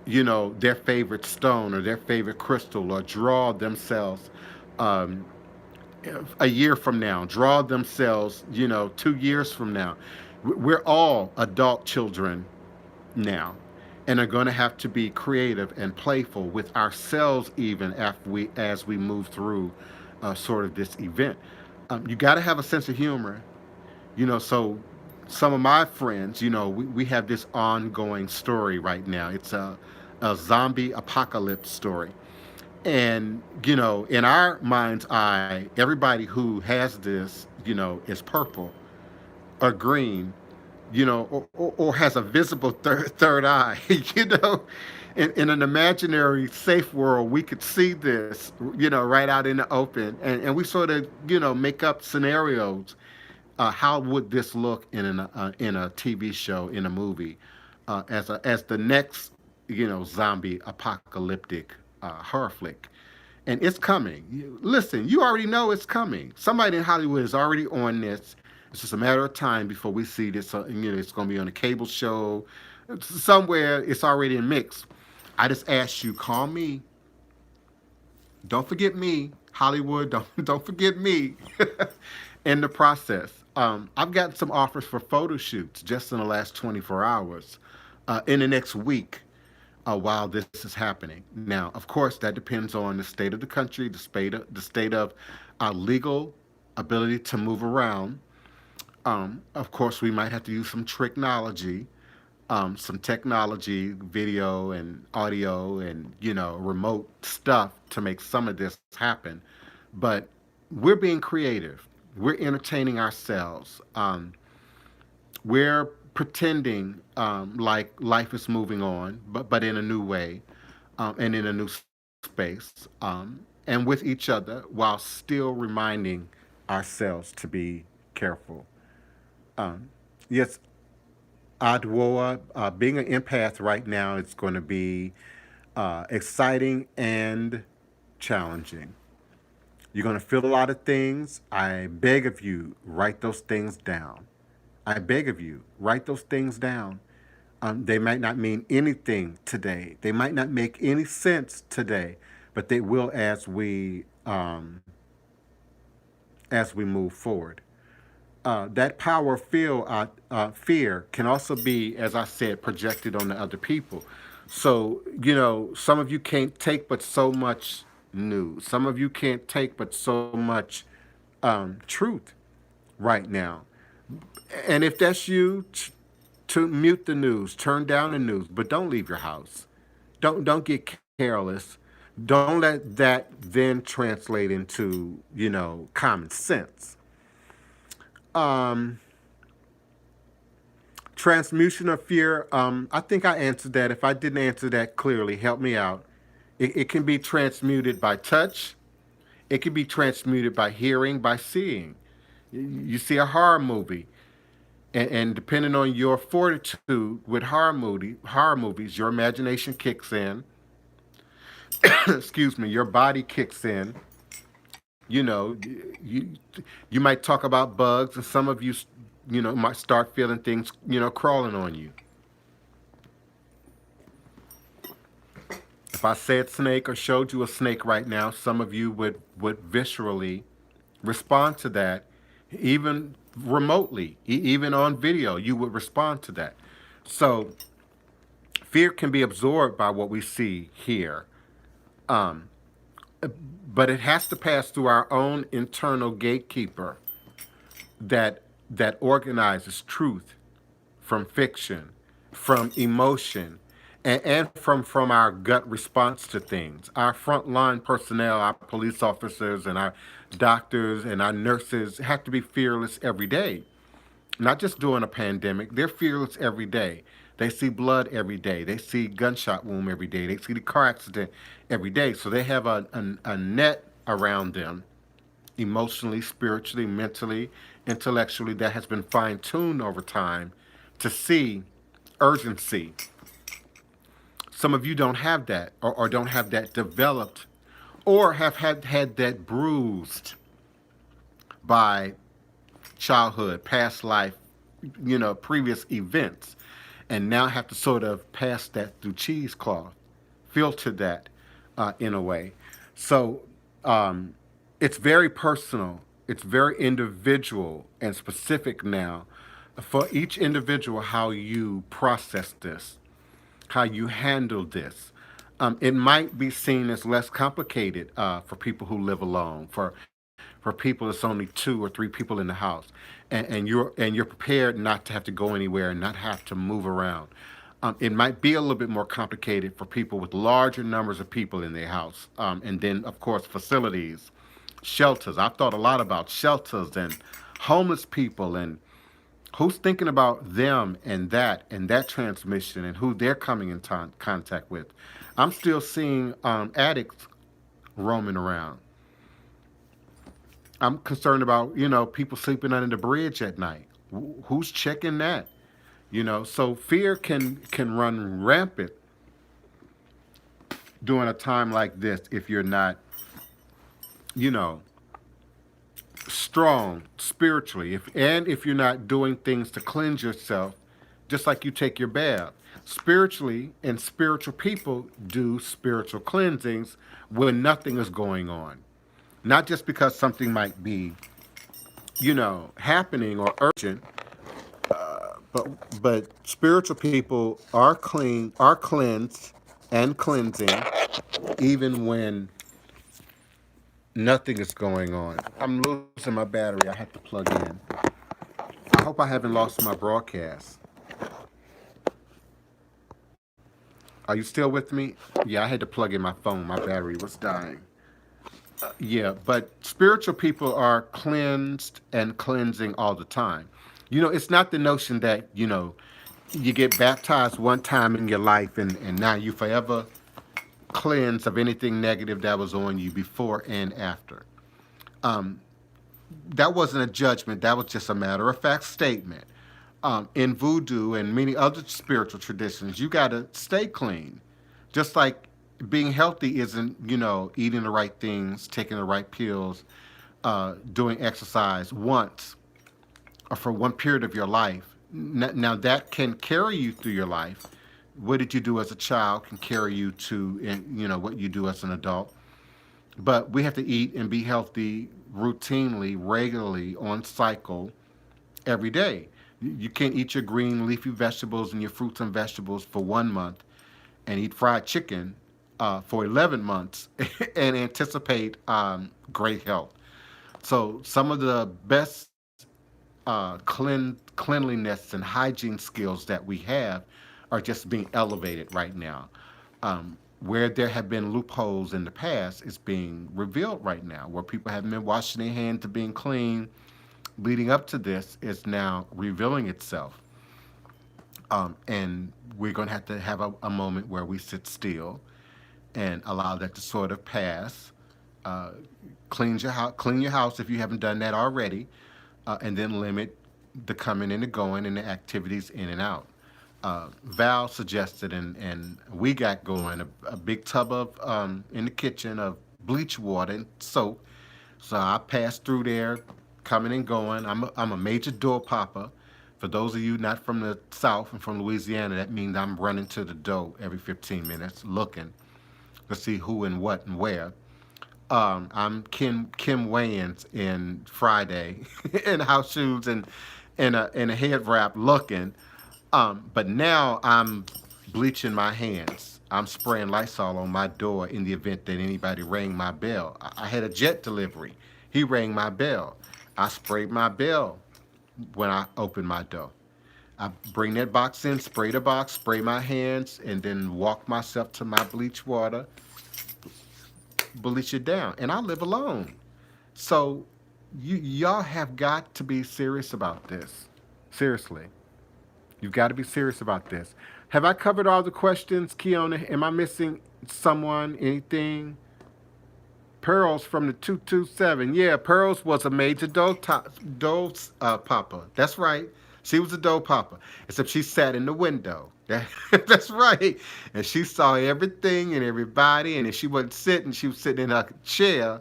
A: their favorite stone or their favorite crystal, or draw themselves a year from now, draw themselves, 2 years from now. We're all adult children now, and are going to have to be creative and playful with ourselves even as we move through sort of this event. You got to have a sense of humor, so some of my friends, we have this ongoing story right now. It's a zombie apocalypse story. And, in our mind's eye, everybody who has this, is purple or green, or has a visible third eye, In an imaginary safe world, we could see this, right out in the open, and we sort of, make up scenarios. How would this look in a TV show, in a movie, as the next, zombie apocalyptic horror flick? And it's coming. Listen, you already know it's coming. Somebody in Hollywood is already on this. It's just a matter of time before we see this. It's going to be on a cable show somewhere. It's already in mix. I just ask you, call me. Don't forget me, Hollywood. Don't forget me. In the process, I've gotten some offers for photo shoots just in the last 24 hours, in the next week, while this is happening. Now, of course, that depends on the state of the country, the state of our legal ability to move around. Of course, we might have to use some technology, video and audio, and remote stuff to make some of this happen. But we're being creative. We're entertaining ourselves. We're pretending like life is moving on, but in a new way, and in a new space, and with each other, while still reminding ourselves to be careful. Um, yes, Adwoa, being an empath right now, it's going to be exciting and challenging. You're going to feel a lot of things. I beg of you, write those things down. I beg of you, write those things down. They might not mean anything today. They might not make any sense today, but they will as we move forward. That power of fear can also be, as I said, projected on the other people. So, some of you can't take but so much news. Some of you can't take but so much truth right now. And if that's you, to mute the news, turn down the news, but don't leave your house. Don't get careless. Don't let that then translate into common sense. Um, Transmutation of fear. I think I answered that. If I didn't answer that clearly, help me out. It can be transmuted by touch. It can be transmuted by hearing, by seeing. You see a horror movie, and depending on your fortitude with horror movies, your imagination kicks in. Excuse me, your body kicks in. You you might talk about bugs, and some of you, might start feeling things, crawling on you. If I said snake or showed you a snake right now, some of you would viscerally respond to that, even remotely, even on video, you would respond to that. So fear can be absorbed by what we see here, um, but it has to pass through our own internal gatekeeper that organizes truth from fiction, from emotion, and from our gut response to things. Our frontline personnel, our police officers, and our doctors and our nurses have to be fearless every day. Not just during a pandemic, they're fearless every day. They see blood every day. They see gunshot wound every day. They see the car accident every day. So they have a net around them, emotionally, spiritually, mentally, intellectually, that has been fine tuned over time to see urgency. Some of you don't have that, or don't have that developed, or have had that bruised by childhood, past life, previous events, and now have to sort of pass that through cheesecloth, filter that in a way. So it's very personal, it's very individual and specific now for each individual how you process this, how you handle this. It might be seen as less complicated for people who live alone. For people, it's only 2 or 3 people in the house, and you're prepared not to have to go anywhere and not have to move around. It might be a little bit more complicated for people with larger numbers of people in their house, and then of course facilities, shelters. I've thought a lot about shelters and homeless people and who's thinking about them and that transmission and who they're coming in contact with. I'm still seeing addicts roaming around. I'm concerned about people sleeping under the bridge at night. Who's checking that? So fear can run rampant during a time like this if you're not you know strong spiritually, if you're not doing things to cleanse yourself, just like you take your bath spiritually, and spiritual people do spiritual cleansings when nothing is going on, not just because something might be happening or urgent, but spiritual people are clean, are cleansed and cleansing even when nothing is going on. I'm losing my battery. I have to plug in. I hope I haven't lost my broadcast. Are you still with me? Yeah, I had to plug in my phone. My battery was dying. Yeah, but spiritual people are cleansed and cleansing all the time. It's not the notion that, you get baptized one time in your life and now you forever cleansed of anything negative that was on you before and after. Um, that wasn't a judgment. That was just a matter of fact statement. In voodoo and many other spiritual traditions, you got to stay clean. Just like being healthy isn't, eating the right things, taking the right pills, doing exercise once or for one period of your life. Now that can carry you through your life. What did you do as a child can carry you to, what you do as an adult. But we have to eat and be healthy routinely, regularly, on cycle every day. You can't eat your green leafy vegetables and your fruits and vegetables for 1 month and eat fried chicken for 11 months and anticipate great health. So some of the best cleanliness and hygiene skills that we have are just being elevated right now. Where there have been loopholes in the past, it's being revealed right now. Where people haven't been washing their hands to being clean leading up to this is now revealing itself. And we're going to have a moment where we sit still and allow that to sort of pass. Uh, clean your house if you haven't done that already, and then limit the coming and the going and the activities in and out. Val suggested, and we got going a big tub of in the kitchen of bleach water and soap. So I passed through there, coming and going. I'm a major door popper. For those of you not from the South and from Louisiana, that means I'm running to the door every 15 minutes looking to see who and what and where. I'm Kim Wayans in Friday in house shoes and a head wrap looking. But now I'm bleaching my hands. I'm spraying Lysol on my door in the event that anybody rang my bell. I had a jet delivery. He rang my bell. I sprayed my bell when I opened my door. I bring that box in, spray the box, spray my hands, and then walk myself to my bleach water, bleach it down. And I live alone. So y'all have got to be serious about this. Seriously. You've got to be serious about this. Have I covered all the questions, Kiona? Am I missing someone? Anything? Pearls from the 227. Yeah, Pearls was a major papa. That's right. She was a dough papa. Except she sat in the window. That's right. And she saw everything and everybody. And if she wasn't sitting, she was sitting in a chair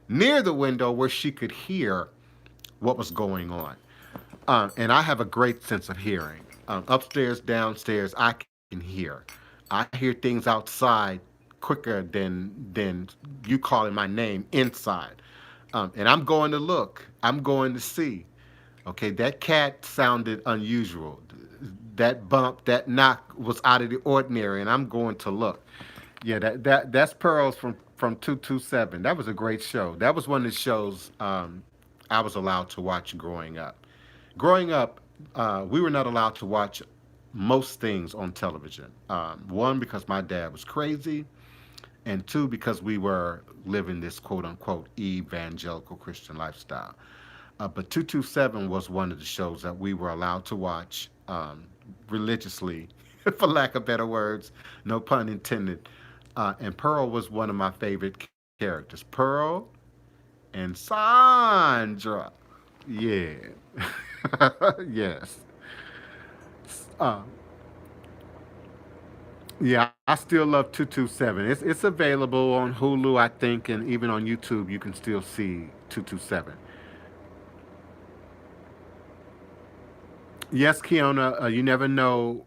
A: near the window where she could hear what was going on. And I have a great sense of hearing. Upstairs, downstairs, I can hear. I hear things outside quicker than you calling my name inside. And I'm going to look. I'm going to see. Okay, that cat sounded unusual. That bump, that knock was out of the ordinary, and I'm going to look. Yeah, that's Pearls from 227. That was a great show. That was one of the shows I was allowed to watch growing up. Growing up, we were not allowed to watch most things on television. One, because my dad was crazy, and two, because we were living this quote unquote evangelical Christian lifestyle. But 227 was one of the shows that we were allowed to watch religiously, for lack of better words, no pun intended. And Pearl was one of my favorite characters. Pearl and Sandra. Yeah. Yes. Uh, yeah, I still love 227. It's available on Hulu, I think, and even on YouTube, you can still see 227. Yes, Kiona, you never know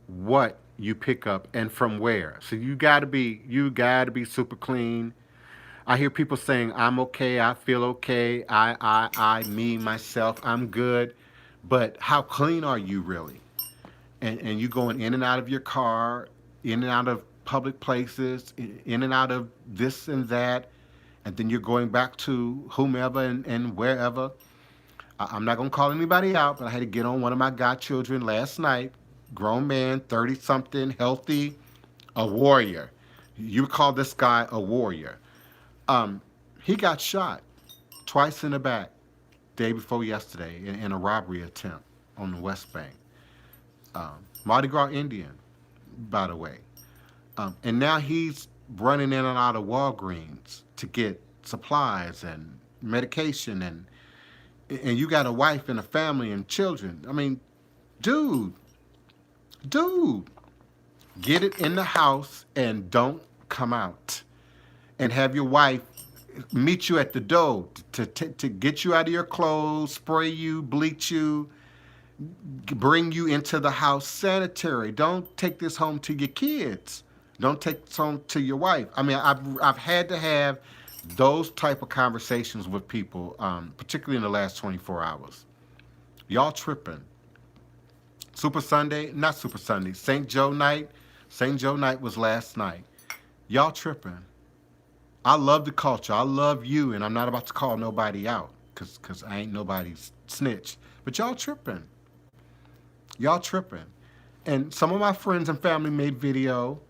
A: what you pick up and from where. So you gotta be super clean. I hear people saying, I'm okay, I feel okay, me, myself, I'm good. But how clean are you really? And you going in and out of your car, in and out of public places, in and out of this and that, and then you're going back to whomever and wherever. I'm not gonna call anybody out, but I had to get on one of my godchildren last night. Grown man, 30 something, healthy, a warrior. You would call this guy a warrior. Um, he got shot twice in the back day before yesterday in a robbery attempt on the West Bank. Mardi Gras Indian, by the way. And now he's running in and out of Walgreens to get supplies and medication, and you got a wife and a family and children. I mean, dude, dude, get it in the house and don't come out. And have your wife meet you at the door to get you out of your clothes, spray you, bleach you, bring you into the house sanitary. Don't take this home to your kids. Don't take this home to your wife. I mean, I've had to have those type of conversations with people, particularly in the last 24 hours. Y'all tripping. Super Sunday, not Super Sunday, St. Joe night. St. Joe night was last night. Y'all tripping. I love the culture. I love you, and I'm not about to call nobody out because I ain't nobody's snitch. But y'all tripping. Y'all tripping. And some of my friends and family made video,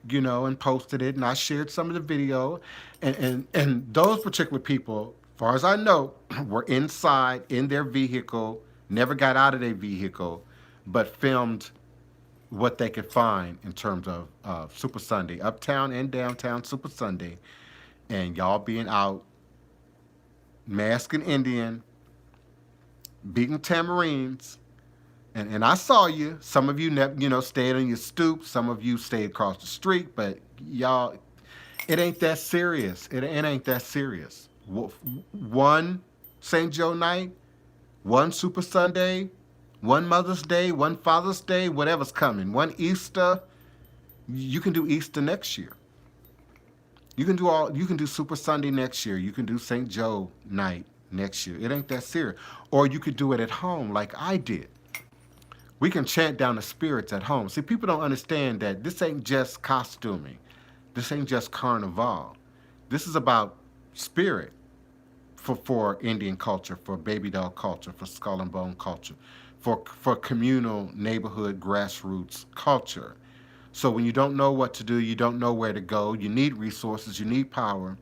A: and posted it, and I shared some of the video. And those particular people, as far as I know, were inside in their vehicle, never got out of their vehicle, but filmed what they could find in terms of Super Sunday, uptown and downtown Super Sunday, and y'all being out, masking Indian, beating tamarines. And I saw you. Some of you, stayed on your stoop. Some of you stayed across the street. But y'all, it ain't that serious. It ain't that serious. One St. Joe night, one Super Sunday, one Mother's Day, one Father's Day, whatever's coming. One Easter. You can do Easter next year. You can do Super Sunday next year. You can do St. Joe night next year. It ain't that serious. Or you could do it at home like I did. We can chant down the spirits at home. See, people don't understand that this ain't just costuming. This ain't just carnival. This is about spirit for Indian culture, for baby doll culture, for skull and bone culture, for communal neighborhood grassroots culture. So when you don't know what to do, you don't know where to go, you need resources, you need power,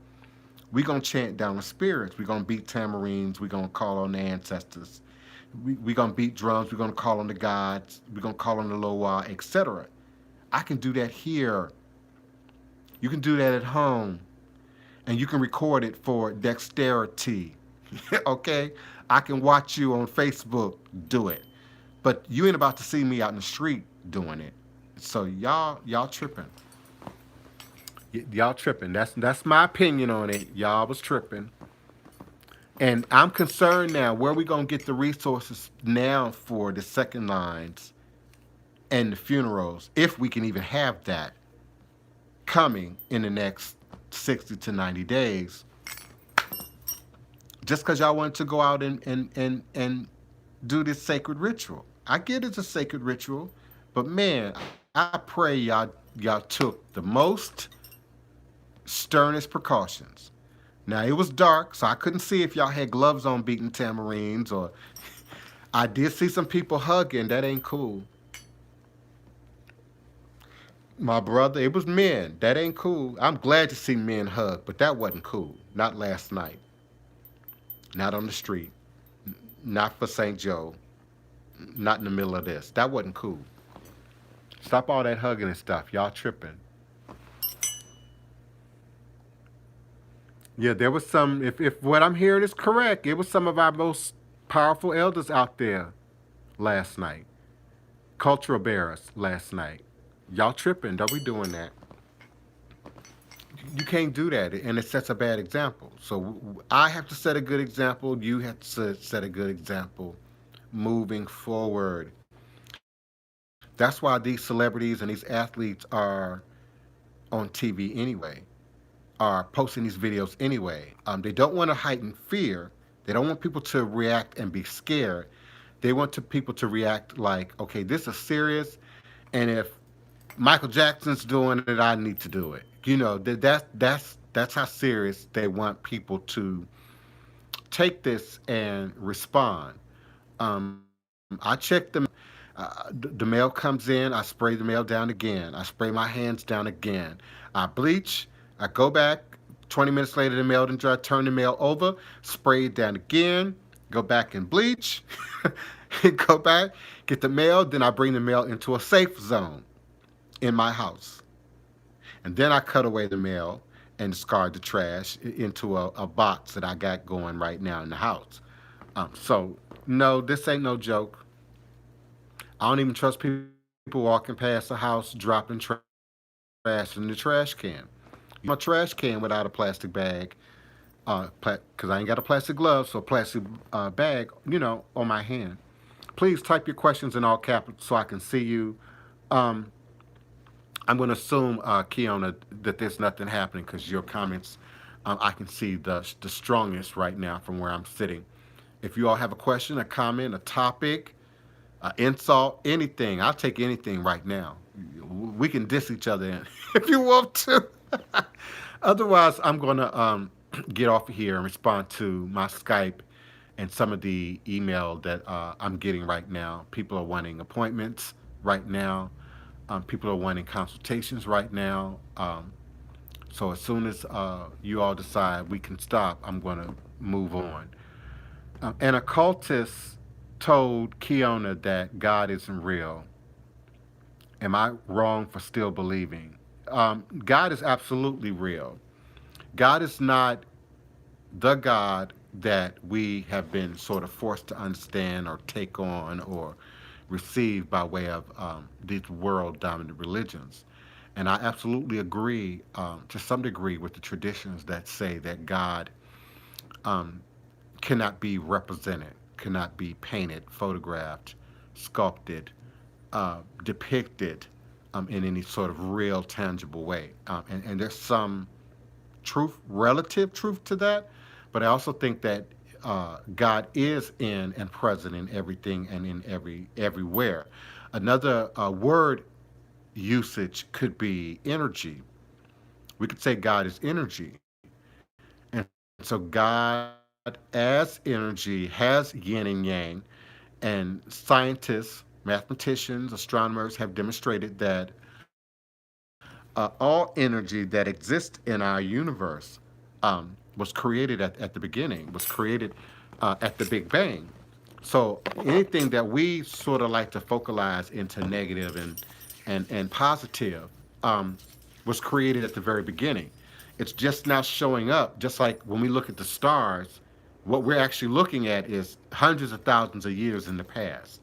A: we're going to chant down the spirits. We're going to beat tamarines. We're going to call on the ancestors. We're going to beat drums. We're going to call on the gods. We're going to call on the Loa, etc. I can do that here. You can do that at home. And you can record it for dexterity. Okay? I can watch you on Facebook do it. But you ain't about to see me out in the street doing it. So y'all tripping. Y'all tripping. That's my opinion on it. Y'all was tripping. And I'm concerned now, where we going to get the resources now for the second lines and the funerals, if we can even have that coming in the next 60 to 90 days. Just because y'all want to go out and do this sacred ritual. I get it's a sacred ritual, but man, I pray y'all y'all took the most sternest precautions. Now it was dark, so I couldn't see if y'all had gloves on beating tamarines, or I did see some people hugging. That ain't cool. My brother, it was men. That ain't cool. I'm glad to see men hug, but that wasn't cool. Not last night. Not on the street. Not for St. Joe. Not in the middle of this. That wasn't cool. Stop all that hugging and stuff. Y'all tripping. Yeah, there was some, if what I'm hearing is correct, it was some of our most powerful elders out there last night. Cultural bearers last night. Y'all tripping. Don't be doing that. You can't do that, and it sets a bad example. So I have to set a good example. You have to set a good example moving forward. That's why these celebrities and these athletes are on TV anyway, are posting these videos anyway. They don't want to heighten fear. They don't want people to react and be scared. They want people to react like, okay, this is serious, and if Michael Jackson's doing it, I need to do it. That's how serious they want people to take this and respond. I check the mail comes in. I spray the mail down again. I spray my hands down again. I bleach. I go back. 20 minutes later, the mail didn't dry. Turn the mail over. Spray it down again. Go back and bleach. Go back. Get the mail. Then I bring the mail into a safe zone in my house. And then I cut away the mail and discard the trash into a box that I got going right now in the house. So, no, this ain't no joke. I don't even trust people walking past the house dropping trash in the trash can. My trash can without a plastic bag, because I ain't got a plastic glove, so a plastic bag, on my hand. Please type your questions in all caps so I can see you. Um, I'm going to assume, Kiona, that there's nothing happening because your comments, I can see the strongest right now from where I'm sitting. If you all have a question, a comment, a topic, insult, anything, I'll take anything right now. We can diss each other if you want to. Otherwise, I'm going to get off of here and respond to my Skype and some of the email that I'm getting right now. People are wanting appointments right now. People are wanting consultations right now. So as soon as you all decide we can stop, I'm going to move on. An occultist told Kiona that God isn't real. Am I wrong for still believing? God is absolutely real. God is not the God that we have been sort of forced to understand or take on or receive by way of these world dominant religions. And I absolutely agree to some degree with the traditions that say that God um, cannot be represented, cannot be painted, photographed, sculpted, depicted in any sort of real, tangible way. And there's some truth, relative truth to that, but I also think that God is in and present in everything and in everywhere. Another word usage could be energy. We could say God is energy, and so God as energy has yin and yang, and scientists, mathematicians, astronomers have demonstrated that all energy that exists in our universe was created at the beginning, was created at the Big Bang. So anything that we sort of like to focalize into negative and positive was created at the very beginning. It's just now showing up, just like when we look at the stars, what we're actually looking at is hundreds of thousands of years in the past.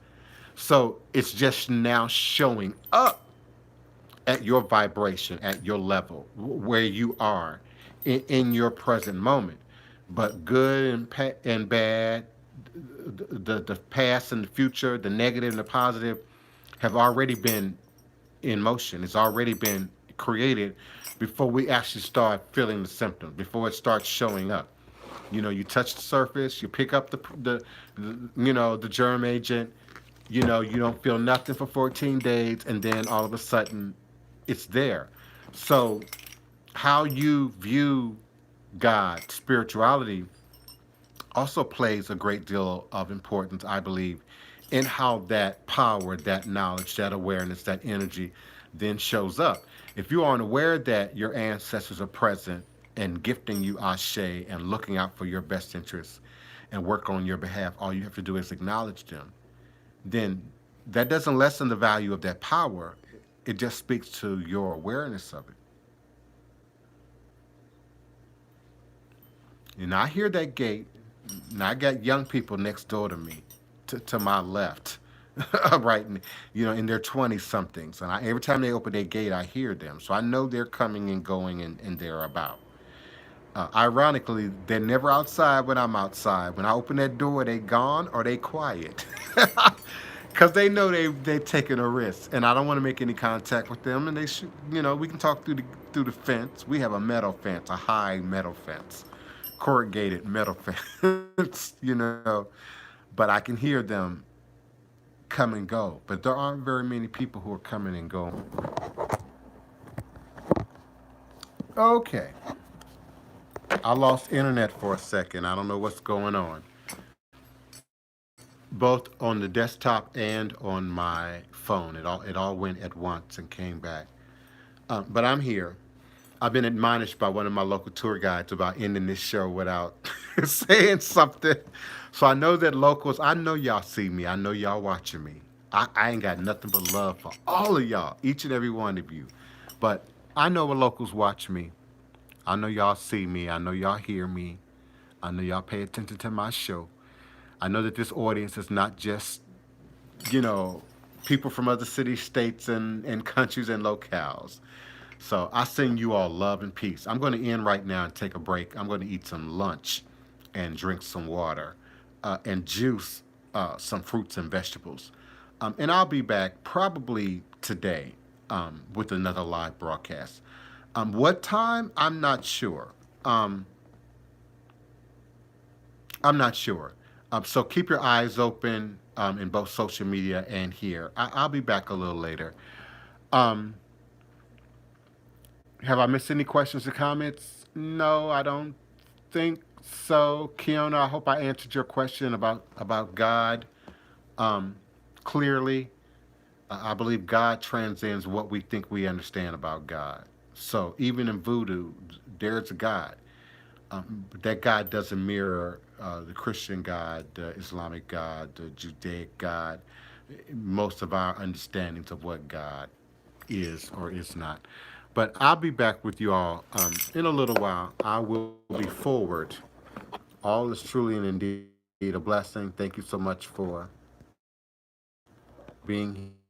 A: So it's just now showing up at your vibration, at your level, where you are in your present moment. But good and bad, the past and the future, the negative and the positive, have already been in motion. It's already been created before we actually start feeling the symptoms, before it starts showing up. You touch the surface, you pick up the germ agent. You don't feel nothing for 14 days, and then all of a sudden, It's there. So how you view God, spirituality, also plays a great deal of importance, I believe, in how that power, that knowledge, that awareness, that energy then shows up. If you aren't aware that your ancestors are present and gifting you ashe and looking out for your best interests and work on your behalf, all you have to do is acknowledge them, then that doesn't lessen the value of that power. It just speaks to your awareness of it. And I hear that gate, and I got young people next door to me, to my left, right, in their 20 somethings. And every time they open their gate, I hear them. So I know they're coming and going and they're about. Ironically, they're never outside when I'm outside. When I open that door, they gone or they quiet. Because they know they've taken a risk. And I don't want to make any contact with them. And they should, we can talk through the fence. We have a metal fence, a high metal fence, corrugated metal fence. But I can hear them come and go. But there aren't very many people who are coming and going. Okay. I lost internet for a second. I don't know what's going on. Both on the desktop and on my phone. It all went at once and came back. But I'm here. I've been admonished by one of my local tour guides about ending this show without saying something. So I know that locals, I know y'all see me. I know y'all watching me. I ain't got nothing but love for all of y'all, each and every one of you. But I know what locals watch me. I know y'all see me. I know y'all hear me. I know y'all pay attention to my show. I know that this audience is not just, you know, people from other cities, states, and countries and locales. So I send you all love and peace. I'm going to end right now and take a break. I'm going to eat some lunch and drink some water and juice some fruits and vegetables. And I'll be back probably today with another live broadcast. What time? I'm not sure. So keep your eyes open in both social media and here. I'll be back a little later. Um, have I missed any questions or comments? No, I don't think so. Kiona, I hope I answered your question about God um, clearly. I believe God transcends what we think we understand about God. So even in voodoo, there's a God. But that God doesn't mirror the Christian God, the Islamic God, the Judaic God, most of our understandings of what God is or is not. But I'll be back with you all in a little while. I will be forward. All is truly and indeed a blessing. Thank you so much for being here.